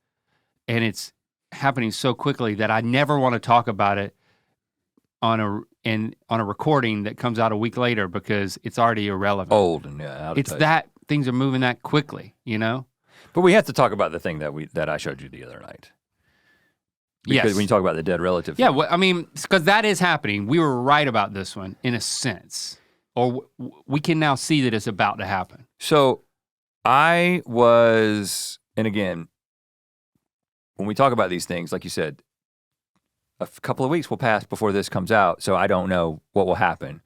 and it's happening so quickly that I never want to talk about it on a recording that comes out a week later because it's already irrelevant. Old and out of It's touch. that things are moving that quickly, you know? But we have to talk about the thing that I showed you the other night. Because Yes. when you talk about the dead relative. Yeah, well, I mean, because that is happening. We were right about this one in a sense, or we can now see that it's about to happen. So I was, and again, when we talk about these things, like you said, a couple of weeks will pass before this comes out, so I don't know what will happen.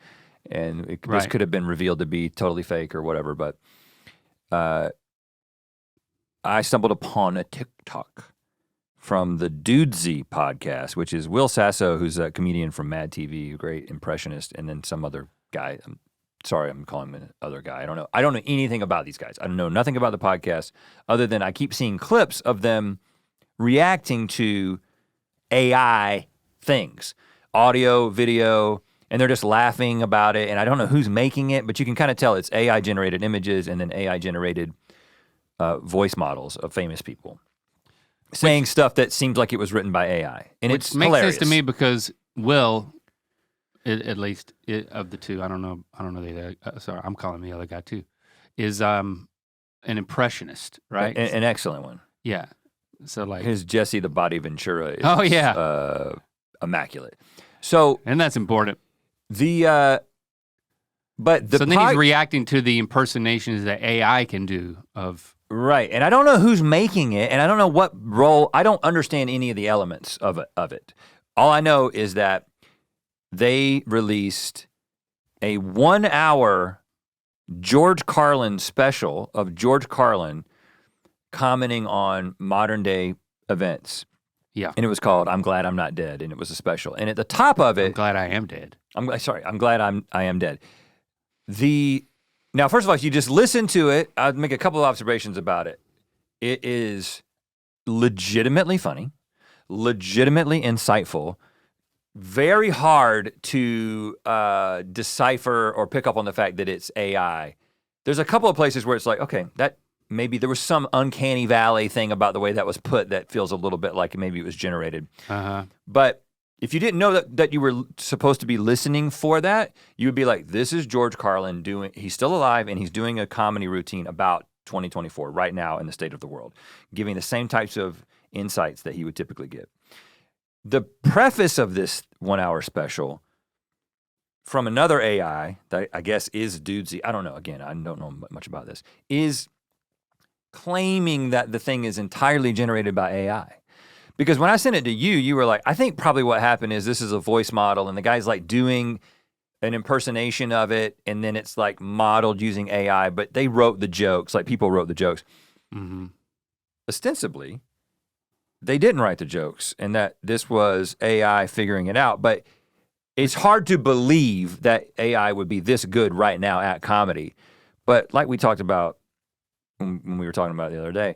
And this Right. could have been revealed to be totally fake or whatever, but I stumbled upon a TikTok from the Dudesy podcast, which is Will Sasso, who's a comedian from Mad TV, a great impressionist, and then some other guy. I'm calling him another guy. I don't know anything about these guys. I know nothing about the podcast other than I keep seeing clips of them reacting to AI things, audio, video, and they're just laughing about it. And I don't know who's making it, but you can kind of tell it's AI generated images and then AI generated voice models of famous people saying stuff that seems like it was written by AI. And Which it's makes hilarious sense to me because Will, at least of the two, I don't know the other, sorry, I'm calling the other guy too, is an impressionist, right? An excellent one. Yeah. So like His Jesse the Body Ventura is immaculate. So and that's important. but the so then he's reacting to the impersonations that AI can do of right, and I don't know who's making it, and I don't know what role. I don't understand any of the elements of it. All I know is that they released a 1-hour George Carlin special of George Carlin commenting on modern day events. Yeah. And it was called "I'm Glad I'm Not Dead," and it was a special. And at the top of it, I'm glad I am dead. I'm glad I am dead. Now, first of all, if you just listen to it, I'll make a couple of observations about it. It is legitimately funny, legitimately insightful, very hard to decipher or pick up on the fact that it's AI. There's a couple of places where it's like, okay, that maybe there was some uncanny valley thing about the way that was put that feels a little bit like maybe it was generated. Uh-huh. But if you didn't know that you were supposed to be listening for that, you would be like, this is George Carlin he's still alive and he's doing a comedy routine about 2024, right now in the state of the world, giving the same types of insights that he would typically give. The preface of this 1 hour special from another AI that I guess is Dudesy, I don't know, again, I don't know much about this, is claiming that the thing is entirely generated by AI. Because when I sent it to you, you were like, I think probably what happened is this is a voice model and the guy's like doing an impersonation of it and then it's like modeled using AI, but they wrote the jokes, like people wrote the jokes. Mm-hmm. Ostensibly, they didn't write the jokes and that this was AI figuring it out, but it's hard to believe that AI would be this good right now at comedy. But like we talked about when we were talking about it the other day,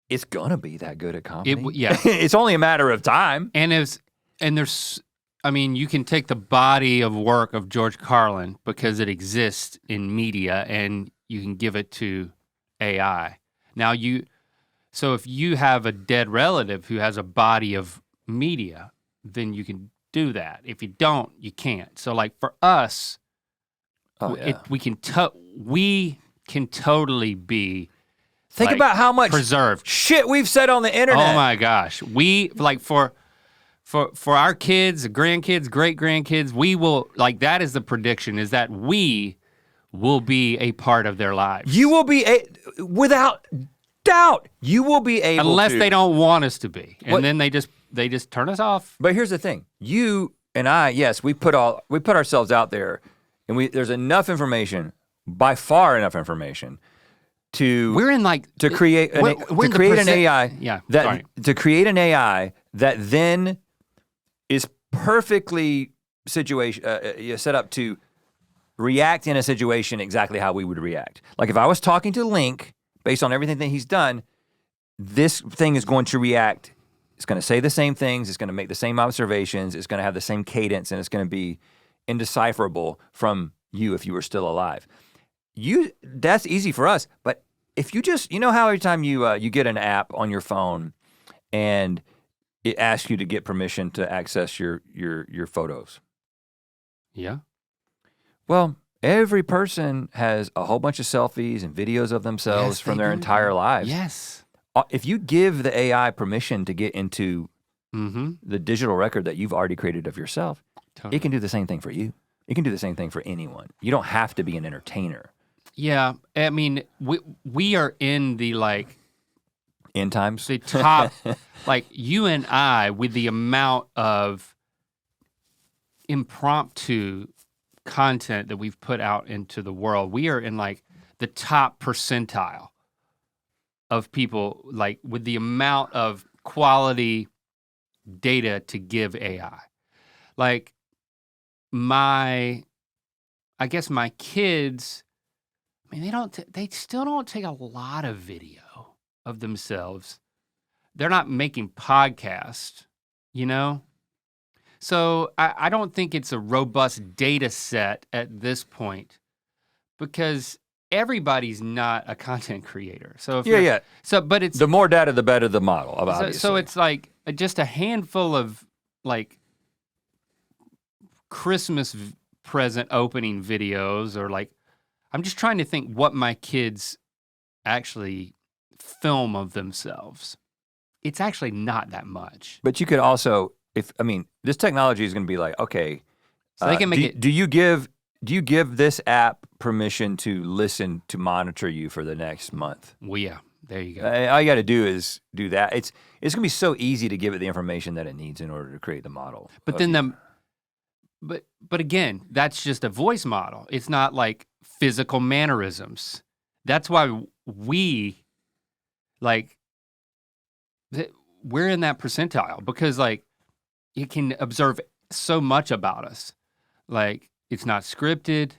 it's gonna be that good at comedy. Yeah. It's only a matter of time. And there's, I mean, you can take the body of work of George Carlin because it exists in media and you can give it to AI. Now so if you have a dead relative who has a body of media, then you can do that. If you don't, you can't. So like for us, we can totally be Think about how much preserved shit we've said on the internet. Oh my gosh. We like for our kids, grandkids, great grandkids, we will, like that is the prediction, is that we will be a part of their lives. You will be without doubt, you will be able unless to. They don't want us to be. And then they just turn us off. But here's the thing. You and I, yes, we put ourselves out there and there's enough information, by far enough information to create an AI that then is perfectly set up to react in a situation exactly how we would react. Like if I was talking to Link based on everything that he's done, this thing is going to react. It's going to say the same things. It's going to make the same observations. It's going to have the same cadence, and it's going to be indecipherable from you if you were still alive. That's easy for us, but if you just, you know how every time you get an app on your phone and it asks you to get permission to access your photos. Yeah. Well, every person has a whole bunch of selfies and videos of themselves from their entire lives. Yes. If you give the AI permission to get into the digital record that you've already created of yourself, it can do the same thing for you. It can do the same thing for anyone. You don't have to be an entertainer. Yeah, I mean, we are in the like end times. The top, like you and I, with the amount of impromptu content that we've put out into the world, we are in like the top percentile of people, like with the amount of quality data to give AI. Like I guess my kids, I mean, they still don't take a lot of video of themselves. They're not making podcasts, you know? So I don't think it's a robust data set at this point because everybody's not a content creator. So if but it's the more data, the better the model, obviously. So it's like just a handful of like Christmas present opening videos or like, I'm just trying to think what my kids actually film of themselves. It's actually not that much. But you could also, this technology is going to be like, okay, so they can make it. Do you give this app permission to listen to monitor you for the next month? Well, yeah, there you go. All you got to do is do that. It's going to be so easy to give it the information that it needs in order to create the model. But then But again, that's just a voice model. It's not like physical mannerisms. That's why we're in that percentile because like it can observe so much about us. Like it's not scripted.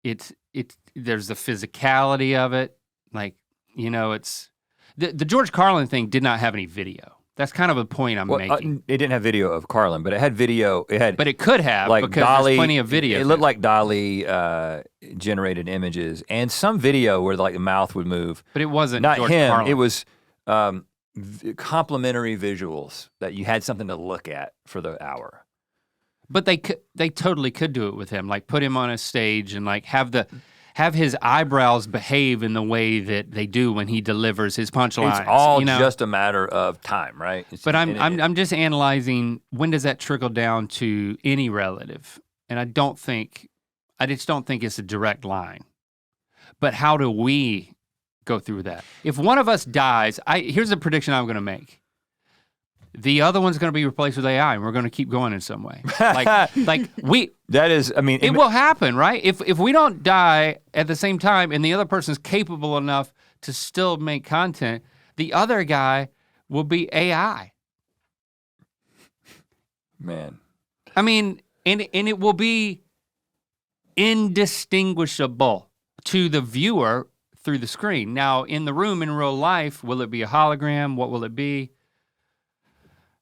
There's the physicality of it. Like, you know, it's the George Carlin thing did not have any video. That's kind of a point I'm making. It didn't have video of Carlin, but it had video. But it could have like because Dolly, there's plenty of video. It looked like Dolly generated images and some video where like the mouth would move. But it wasn't not George him. Carlin. It was complementary visuals that you had something to look at for the hour. But they totally could do it with him. Like put him on a stage and like have have his eyebrows behave in the way that they do when he delivers his punchlines. It's all just a matter of time, right? But I'm just analyzing, when does that trickle down to any relative? And I just don't think it's a direct line. But how do we go through that? If one of us dies, here's a prediction I'm gonna make. The other one's gonna be replaced with AI, and we're gonna keep going in some way. That is, I mean, it will happen, right? If we don't die at the same time and the other person's capable enough to still make content, the other guy will be AI. Man. I mean, and it will be indistinguishable to the viewer through the screen. Now, in the room in real life, will it be a hologram? What will it be?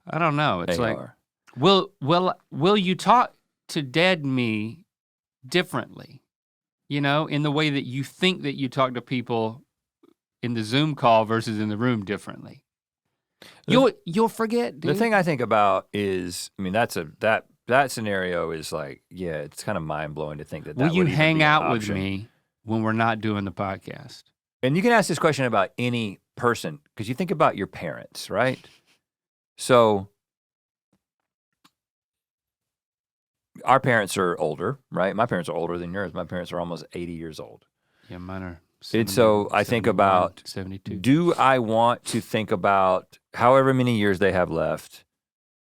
I don't know. It's AR. like, will you talk to dead me differently? You know, in the way that you think that you talk to people in the Zoom call versus in the room differently. You'll forget, dude. The thing I think about is, I mean, that scenario is like, yeah, it's kind of mind blowing to think that. Will you would even hang be an out with option. me when we're not doing the podcast? And you can ask this question about any person, because you think about your parents, right? So our parents are older, right? My parents are older than yours. My parents are almost 80 years old. Yeah, mine are. And so I think 71, about, 72. do I want to think about however many years they have left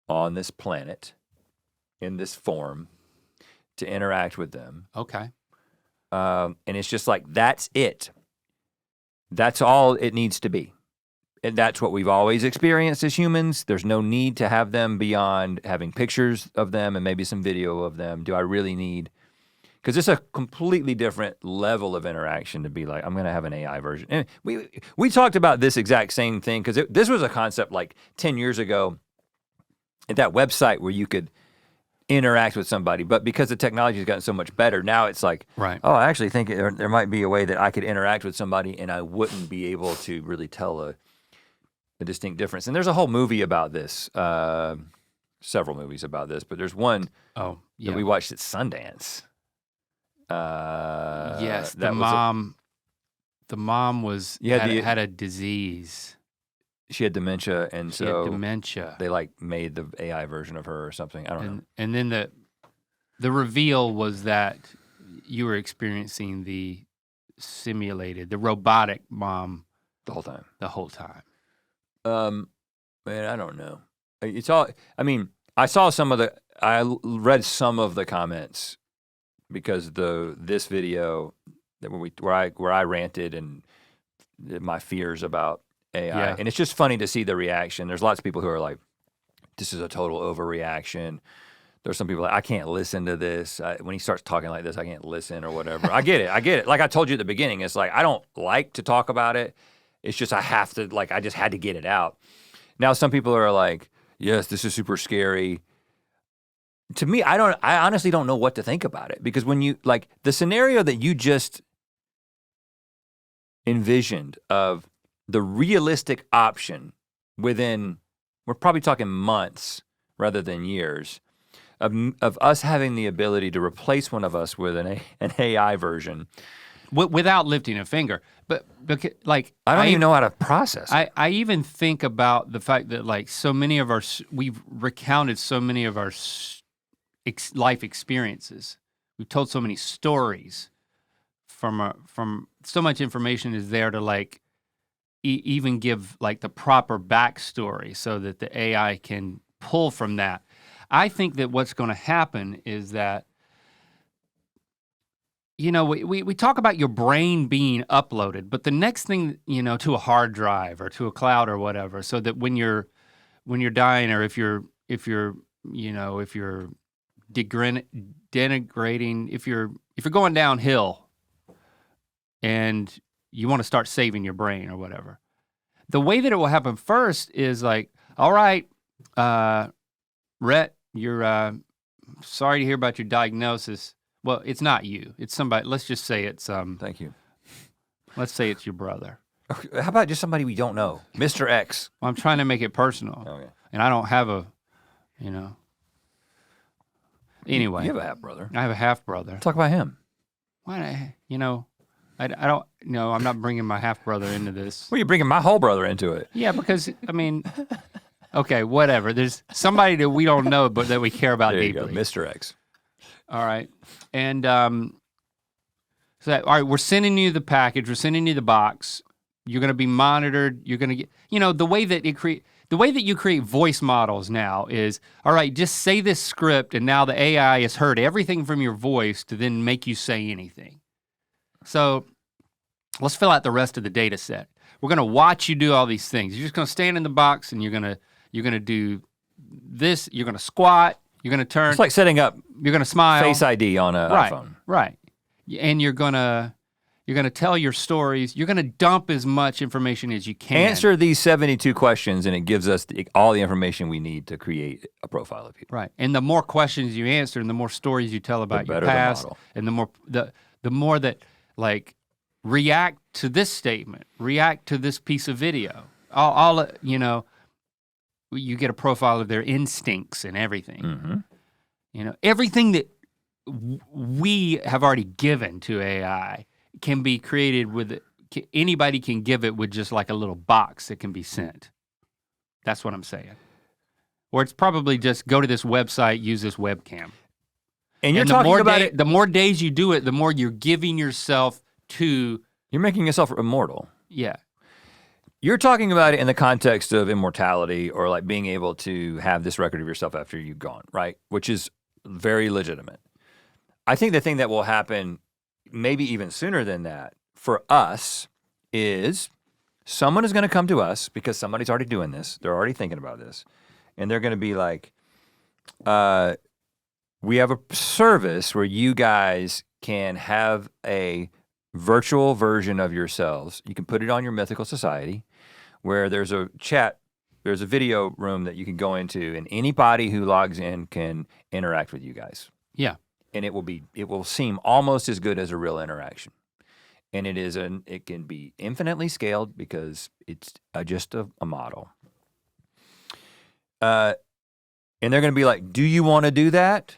on this planet in this form to interact with them? Okay. And it's just like, that's it. That's all it needs to be. And that's what we've always experienced as humans. There's no need to have them beyond having pictures of them and maybe some video of them. Do I really need, because it's a completely different level of interaction to be like, I'm gonna have an AI version. And we talked about this exact same thing, because this was a concept like 10 years ago at that website where you could interact with somebody, but because the technology has gotten so much better, now it's like, right. Oh, I actually think there might be a way that I could interact with somebody and I wouldn't be able to really tell a distinct difference. And there's a whole movie about this, several movies about this, but there's one that we watched at Sundance. Yes, the mom had a disease. She had dementia, and she had dementia. They like made the AI version of her or something. I don't know. And then the reveal was that you were experiencing the robotic mom the whole time. Man, I don't know. It's all, I mean, I read some of the comments, because this video that where I ranted and my fears about AI, and it's just funny to see the reaction. There's lots of people who are like, this is a total overreaction. There's some people like, I can't listen to this. When he starts talking like this, I can't listen or whatever. I get it. Like I told you at the beginning, it's like, I don't like to talk about it. It's just, I just had to get it out. Now, some people are like, yes, this is super scary. To me, I honestly don't know what to think about it, because when you, like, the scenario that you just envisioned of the realistic option within, we're probably talking months rather than years, of us having the ability to replace one of us with an AI version. Without lifting a finger. But like, I don't even know how to process it. I even think about the fact that, like, we've recounted so many of our life experiences. We've told so many stories from so much information is there to, like, even give, like, the proper backstory so that the AI can pull from that. I think that what's going to happen is that, you know, we talk about your brain being uploaded, but the next thing, you know, to a hard drive or to a cloud or whatever, so that when you're dying, or if you're denigrating, if you're going downhill and you want to start saving your brain or whatever, the way that it will happen first is like, all right, Rhett, you're sorry to hear about your diagnosis. Well, it's not you. It's somebody. Let's just say it's Thank you. Let's say it's your brother. How about just somebody we don't know, Mr. X? Well, I'm trying to make it personal. Okay. And I don't have a, you know. Anyway. You have a half brother. I have a half brother. Talk about him. Why? You know, I don't. No, I'm not bringing my half brother into this. Well, you're bringing my whole brother into it. Yeah, because I mean, okay, whatever. There's somebody that we don't know, but that we care about There you deeply. go, Mr. X. All right, and so all right, we're sending you the package. We're sending you the box. You're going to be monitored. You're going to get, the way that you create voice models now is, all right, just say this script, and now the AI has heard everything from your voice to then make you say anything. So let's fill out the rest of the data set. We're gonna watch you do all these things. You're just gonna stand in the box and you're gonna do this, you're gonna squat, you're gonna turn. It's like setting up you're gonna smile. Face ID on an iPhone. Right. And you're gonna tell your stories. You're gonna dump as much information as you can. Answer these 72 questions and it gives us all the information we need to create a profile of you. Right. And the more questions you answer and the more stories you tell about your better the past, model. and the more that like react to this statement, react to this piece of video. All you get a profile of their instincts and everything. Mm-hmm. Everything that we have already given to AI can be created with anybody can give it with just like a little box that can be sent. That's what I'm saying. Or it's probably just go to this website, use this webcam. And you're talking about it. The more days you do it, the more you're giving yourself to. You're making yourself immortal. Yeah. You're talking about it in the context of immortality or like being able to have this record of yourself after you've gone, right? Which is very legitimate. I think the thing that will happen maybe even sooner than that for us is someone is gonna come to us because somebody's already doing this. They're already thinking about this. And they're gonna be like, we have a service where you guys can have a virtual version of yourselves. You can put it on your Mythical Society where there's a chat, there's a video room that you can go into and anybody who logs in can interact with you guys. Yeah. And it will seem almost as good as a real interaction. And it can be infinitely scaled because it's just a model. And they're gonna be like, do you wanna do that?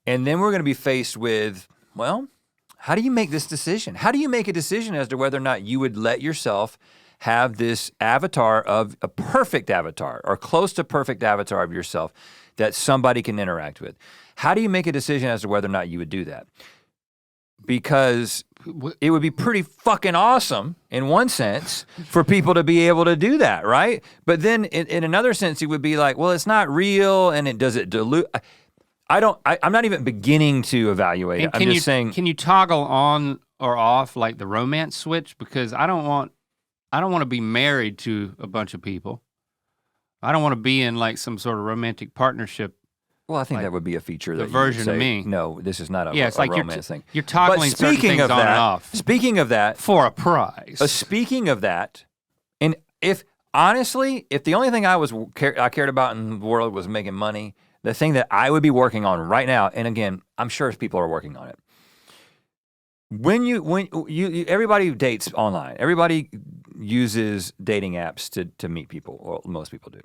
And then we're gonna be faced with, well, how do you make this decision? How do you make a decision as to whether or not you would let yourself have this avatar of a perfect avatar or close to perfect avatar of yourself that somebody can interact with? How do you make a decision as to whether or not you would do that? Because it would be pretty fucking awesome in one sense for people to be able to do that, right? But then in another sense, it would be like, well, it's not real and does it dilute? I'm not even beginning to evaluate it. I'm just saying. Can you toggle on or off like the romance switch? Because I don't want to be married to a bunch of people. I don't want to be in like some sort of romantic partnership. Well, I think that would be a feature. The that version you would of say, me. No, this is not a It's like romance thing. You're toggling certain things on and off. Speaking of that. For a prize. Speaking of that, and if the only thing I cared about in the world was making money, the thing that I would be working on right now, and again, I'm sure people are working on it. When you everybody dates online. Everybody uses dating apps to meet people, or most people do.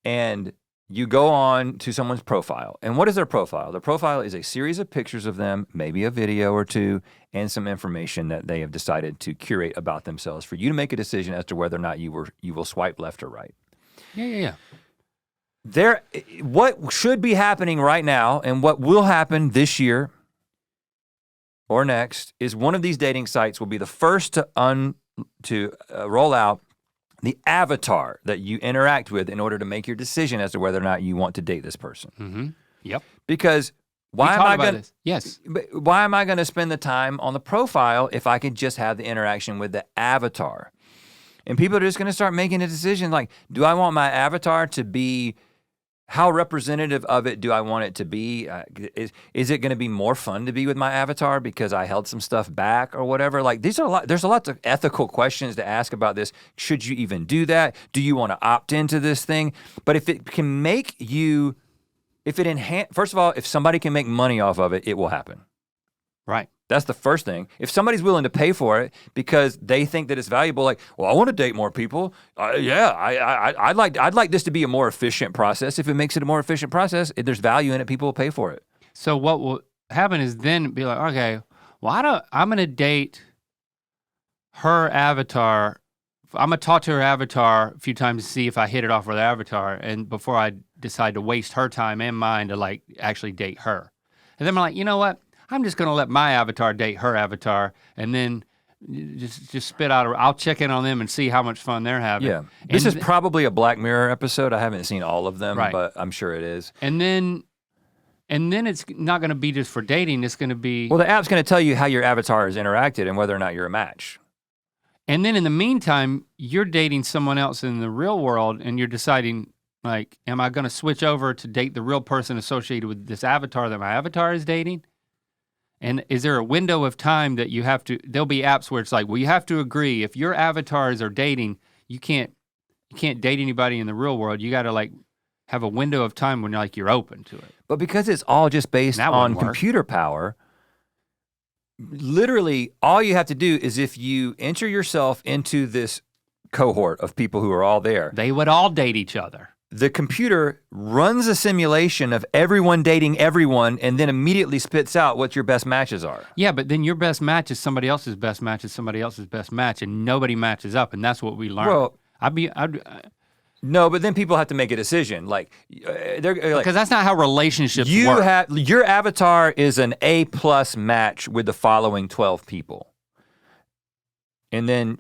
And you go on to someone's profile. And what is their profile? Their profile is a series of pictures of them, maybe a video or two, and some information that they have decided to curate about themselves for you to make a decision as to whether or not you will swipe left or right. Yeah. What should be happening right now and what will happen this year or next is one of these dating sites will be the first to roll out the avatar that you interact with in order to make your decision as to whether or not you want to date this person. Mm-hmm. Yep. Because why am I going to spend the time on the profile if I could just have the interaction with the avatar? And people are just going to start making a decision like, do I want my avatar to be, how representative of it do I want it to be? Is it going to be more fun to be with my avatar because I held some stuff back or whatever? Like there's a lot of ethical questions to ask about this. Should you even do that? Do you want to opt into this thing? But if it can make you, first of all, if somebody can make money off of it, it will happen. Right. That's the first thing. If somebody's willing to pay for it because they think that it's valuable, like, well, I want to date more people. I'd like this to be a more efficient process. If it makes it a more efficient process, if there's value in it, people will pay for it. So what will happen is then be like, okay, well, I'm gonna date her avatar. I'm gonna talk to her avatar a few times to see if I hit it off with her avatar, and before I decide to waste her time and mine to like actually date her. And then I'm like, you know what? I'm just gonna let my avatar date her avatar, and then just spit out. I'll check in on them and see how much fun they're having. Yeah, this is probably a Black Mirror episode. I haven't seen all of them, right. but I'm sure it is. And then it's not gonna be just for dating. It's gonna be well, the app's gonna tell you how your avatar has interacted and whether or not you're a match. And then in the meantime, you're dating someone else in the real world, and you're deciding, like, am I gonna switch over to date the real person associated with this avatar that my avatar is dating? And is there a window of time that you have to, there'll be apps where it's like, well, you have to agree, if your avatars are dating, you can't date anybody in the real world. You gotta like have a window of time when you're open to it. But because it's all just based on work. computer power, literally all you have to do is if you enter yourself into this cohort of people who are all there. They would all date each other. The computer runs a simulation of everyone dating everyone and then immediately spits out what your best matches are. Yeah, but then your best match is somebody else's best match is somebody else's best match, and nobody matches up, and that's what we learn. Well, I'd no, but then people have to make a decision. Like, they're like, because that's not how relationships work. Your avatar is an A+ match with the following 12 people. And then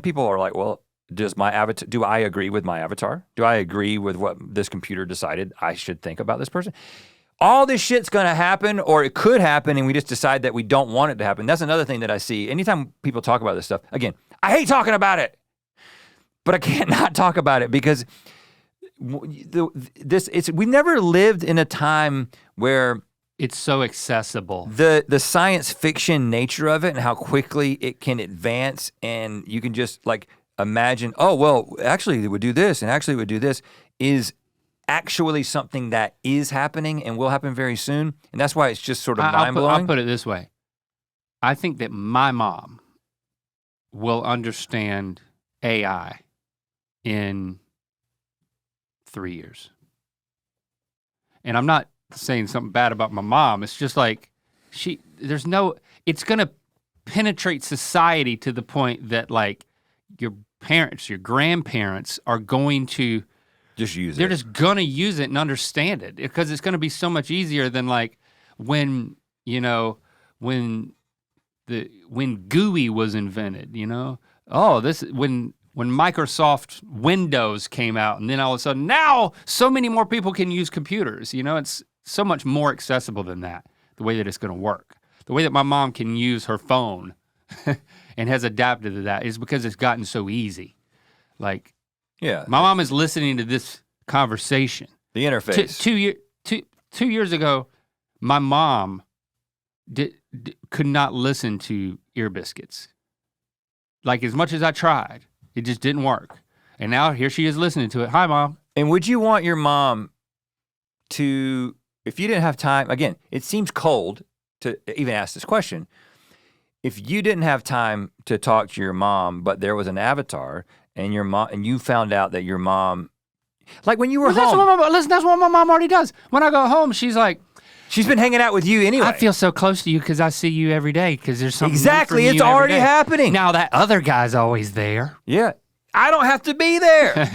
people are like, well, do I agree with my avatar? Do I agree with what this computer decided I should think about this person? All this shit's gonna happen, or it could happen, and we just decide that we don't want it to happen. That's another thing that I see. Anytime people talk about this stuff, again, I hate talking about it, but I can't not talk about it because we never lived in a time where it's so accessible. The science fiction nature of it and how quickly it can advance, and you can just like imagine, oh, well, actually it would do this, and actually it would do this, is actually something that is happening and will happen very soon. And that's why it's just sort of mind-blowing. I'll put it this way. I think that my mom will understand AI in 3 years. And I'm not saying something bad about my mom. It's just like, it's gonna penetrate society to the point that like your parents, your grandparents are going to just use it. They're just gonna use it and understand it because it's gonna be so much easier than like when GUI was invented, when Microsoft Windows came out, and then all of a sudden now so many more people can use computers, it's so much more accessible than that, the way that it's gonna work. The way that my mom can use her phone and has adapted to that is because it's gotten so easy. Like, yeah, my mom is listening to this conversation. The interface. 2 years ago, my mom could not listen to Ear Biscuits. Like as much as I tried, it just didn't work. And now here she is listening to it. Hi, Mom. And would you want your mom to, if you didn't have time, again, it seems cold to even ask this question. If you didn't have time to talk to your mom, but there was an avatar, and your mom, and you found out that your mom, like when you were home. That's what my mom already does. When I go home, she's like, she's been hanging out with you anyway. I feel so close to you because I see you every day because there's something exactly. New from it's you every already day. happening. Now that other guy's always there. Yeah, I don't have to be there.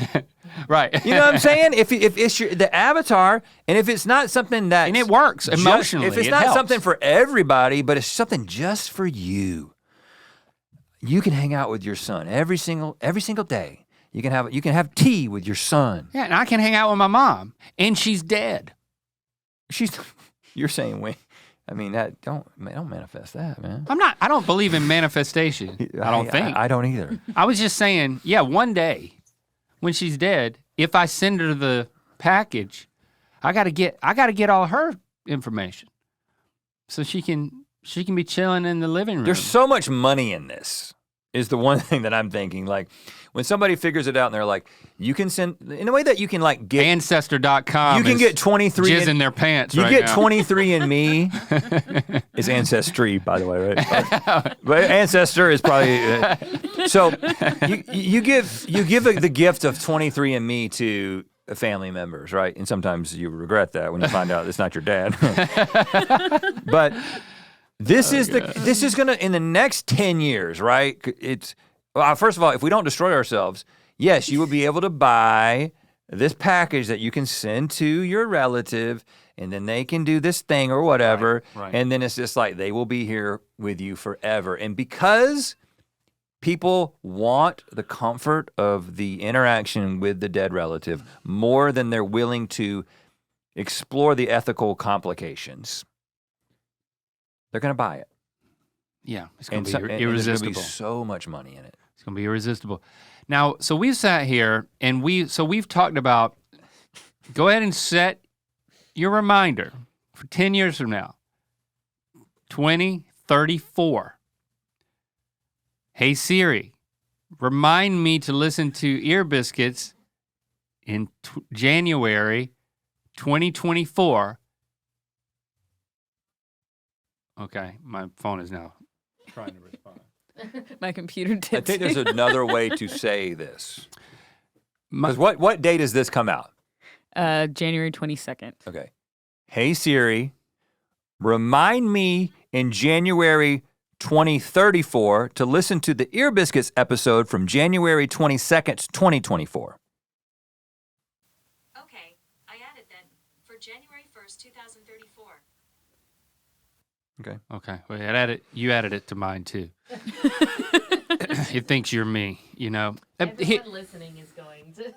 Right. You know what I'm saying? If it's the avatar, and if it's not something that and it works emotionally, if it's not something for everybody, but it's something just for you, you can hang out with your son every single day. You can have tea with your son. Yeah, and I can hang out with my mom, and she's dead. You're saying don't manifest that, man. I don't believe in manifestation. I don't think. I don't either. I was just saying, yeah, one day when she's dead, if I send her the package, I gotta get all her information. So she can be chilling in the living room. There's so much money in this, is the one thing that I'm thinking. Like when somebody figures it out and they're like, you can send, in a way that you can like get. Ancestor.com. You can get 23. Jizz in their pants You right get now. 23andMe. It's Ancestry, by the way, right? But Ancestor is probably, so you give the gift of 23andMe to family members, right? And sometimes you regret that when you find out it's not your dad. But This is gonna, in the next 10 years, right? First of all, if we don't destroy ourselves, yes, you will be able to buy this package that you can send to your relative, and then they can do this thing or whatever, Right. and then it's just like they will be here with you forever. And because people want the comfort of the interaction with the dead relative more than they're willing to explore the ethical complications, they're going to buy it. Yeah, it's going to be and irresistible. There's going to be so much money in it. It's going to be irresistible. Now, so we've sat here and we've talked about, go ahead and set your reminder for 10 years from now, 2034. Hey Siri, remind me to listen to Ear Biscuits in January 2024. Okay, my phone is now trying to respond. My computer did. I think there's another way to say this. Because what date does this come out? January 22nd. Okay. Hey Siri, remind me in January 2034 to listen to the Ear Biscuits episode from January 22nd, 2024. Okay, I added then for January 1st, 2034. Okay. Okay, well, you added it to mine too. It thinks you're me, you know. Everyone listening is going to.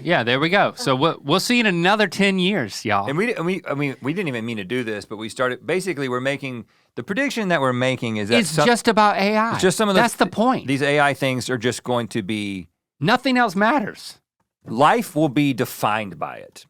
Yeah, there we go. So we'll see in another 10 years, y'all. And we didn't even mean to do this, but we started, basically we're making, the prediction that we're making is that It's just about AI. it's just some of the, That's the point. These AI things are just going to be, Nothing else matters. life will be defined by it.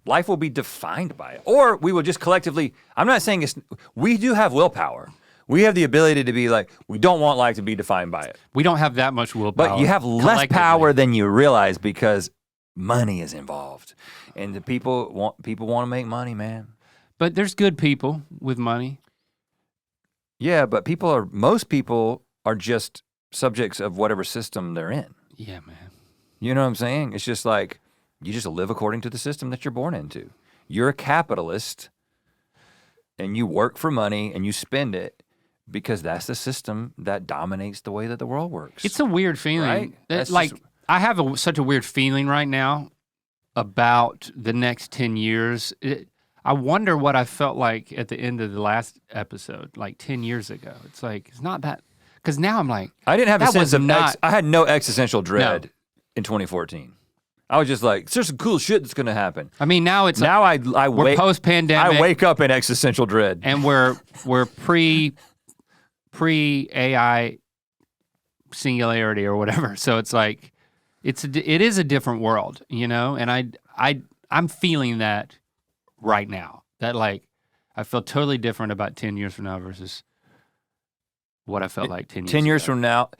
Life will be defined by it. Or we will just collectively, I'm not saying we do have willpower. We have the ability to be like, we don't want life to be defined by it. We don't have that much willpower. But you have less collectively. power than you realize because money is involved. And the people want to make money, man. But there's good people with money. Yeah, but most people are just subjects of whatever system they're in. Yeah, man. You know what I'm saying? It's just like, you just live according to the system that you're born into. You're a capitalist and you work for money and you spend it because that's the system that dominates the way that the world works. It's a weird feeling. Right? That's Like, just- I have such a weird feeling right now about the next 10 years. I wonder what I felt like at the end of the last episode, like 10 years ago. It's like, it's not that, because now I'm like, I didn't have a that sense was of, not- I had no existential dread No. in 2014. I was just like, there's some cool shit that's gonna happen. I mean, now it's Now we're post-pandemic. I wake up in existential dread. And we're pre AI singularity or whatever. So it's like, it is a different world, you know? And I'm feeling that right now. That like, I feel totally different about 10 years from now versus what I felt like 10 years 10 years ago. from now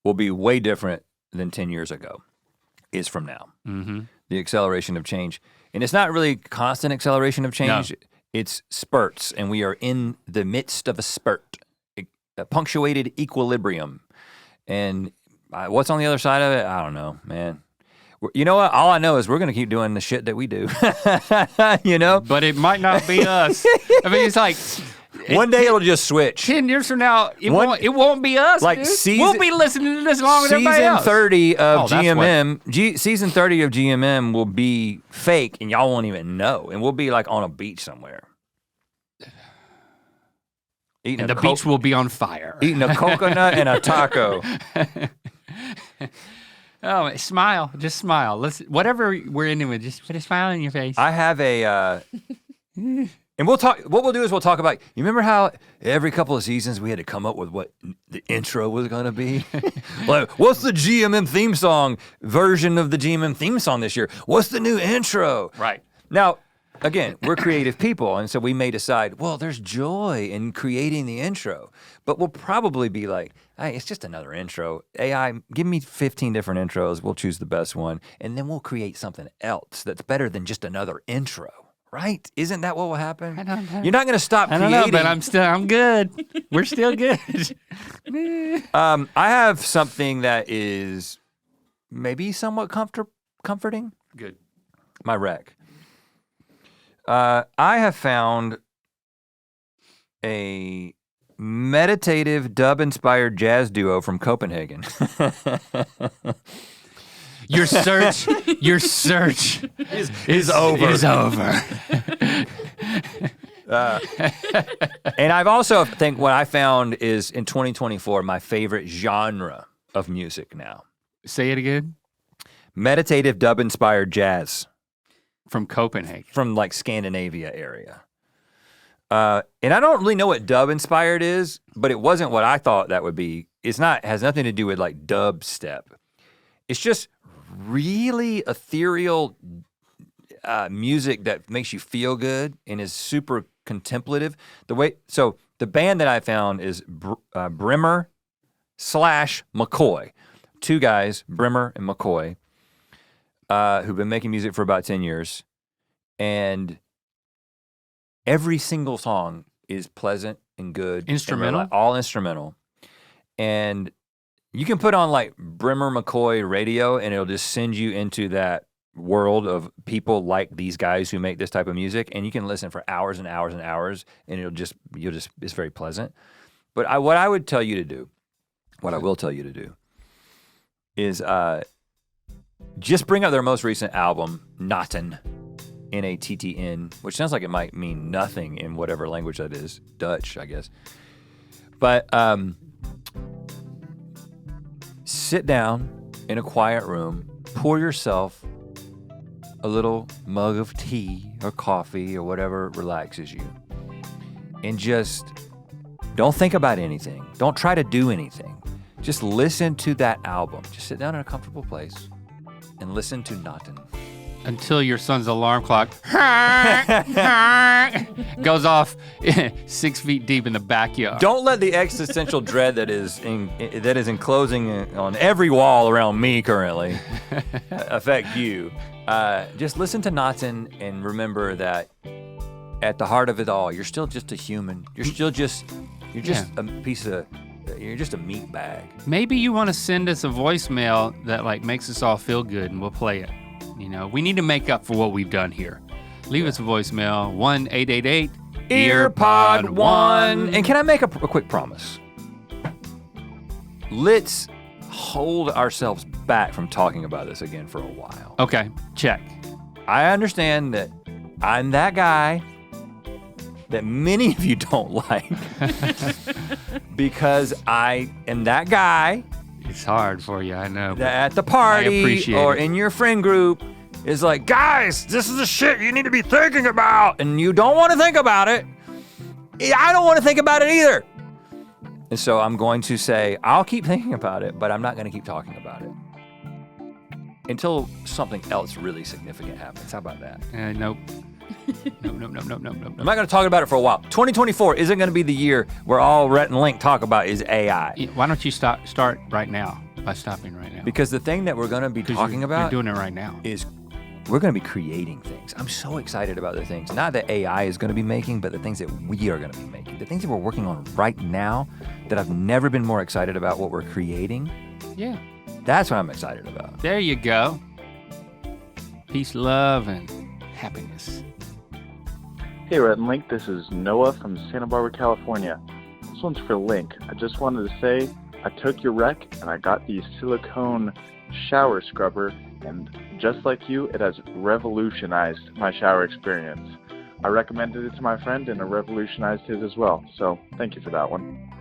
will be way different than 10 years ago is from now. Mm-hmm. The acceleration of change. And it's not really constant acceleration of change. No. It's spurts, and we are in the midst of a spurt, a punctuated equilibrium. And what's on the other side of it? I don't know, man. You know what? All I know is we're gonna keep doing the shit that we do. You know? But it might not be us. I mean, it's like, One day it'll just switch. 10 years from now, it won't be us, Like dude. We'll be listening to this along with everybody Season else. 30 of Oh, that's GMM, season 30 of GMM will be fake and y'all won't even know. And we'll be like on a beach somewhere. And the beach will be on fire. Eating a coconut and a taco. Oh, smile. Just smile. Whatever we're into with, just put a smile on your face. I have a, and we'll talk, what we'll do is we'll talk about, you remember how every couple of seasons we had to come up with what the intro was gonna be? Like, what's the GMM theme song version of the GMM theme song this year? What's the new intro? Right. Now, again, we're creative people, and so we may decide, well, there's joy in creating the intro, but we'll probably be like, hey, it's just another intro. AI, give me 15 different intros, we'll choose the best one, and then we'll create something else that's better than just another intro, right? Isn't that what will happen? I don't know. You're not gonna stop I don't creating. know, but I'm good. We're still good. I have something that is maybe somewhat comforting. Good. My rec. I have found a meditative dub-inspired jazz duo from Copenhagen. Your search is over. Is over. And I've also think what I found is in 2024 my favorite genre of music now. Say it again. Meditative dub-inspired jazz From Copenhagen. from like Scandinavia area. And I don't really know what dub-inspired is, but it wasn't what I thought that would be. It's not, has nothing to do with like dubstep. It's just really ethereal music that makes you feel good and is super contemplative. So the band that I found is Brimmer / McCoy. Two guys, Brimmer and McCoy, who've been making music for about 10 years. And every single song is pleasant and good. Instrumental? And all instrumental. And you can put on like Brimmer McCoy radio and it'll just send you into that world of people like these guys who make this type of music, and you can listen for hours and hours and hours, and it's very pleasant. But what I will tell you to do is just bring up their most recent album, Natten, Nattn, which sounds like it might mean nothing in whatever language that is, Dutch, I guess. But sit down in a quiet room, pour yourself a little mug of tea or coffee or whatever relaxes you, and just don't think about anything. Don't try to do anything. Just listen to that album. Just sit down in a comfortable place and listen to Natten. Until your son's alarm clock goes off 6 feet deep in the backyard. Don't let the existential dread that is enclosing on every wall around me currently affect you. Just listen to Natten and remember that at the heart of it all, you're still just a human. You're just a meat bag. Maybe you want to send us a voicemail that like makes us all feel good, and we'll play it. You know, we need to make up for what we've done here. Leave us a voicemail, 1-888-EARPOD1. And can I make a quick promise? Let's hold ourselves back from talking about this again for a while. Okay, check. I understand that I'm that guy that many of you don't like because I am that guy. It's hard for you, I know. That at the party or it. in your friend group is like, guys, this is the shit you need to be thinking about. And you don't want to think about it. I don't want to think about it either. And so I'm going to say, I'll keep thinking about it, but I'm not going to keep talking about it until something else really significant happens. How about that? Nope. Nope. I'm not going to talk about it for a while. 2024 isn't going to be the year where all Rhett and Link talk about is AI. Why don't you start right now by stopping right now? Because the thing that we're going to be talking about you're doing it right now. Is we're going to be creating things. I'm so excited about the things, not that AI is going to be making, but the things that we are going to be making. The things that we're working on right now that I've never been more excited about what we're creating. Yeah. That's what I'm excited about. There you go. Peace, love, and happiness. Hey, Rhett and Link, this is Noah from Santa Barbara, California. This one's for Link. I just wanted to say I took your rec and I got the silicone shower scrubber, and just like you, it has revolutionized my shower experience. I recommended it to my friend and it revolutionized his as well, so thank you for that one.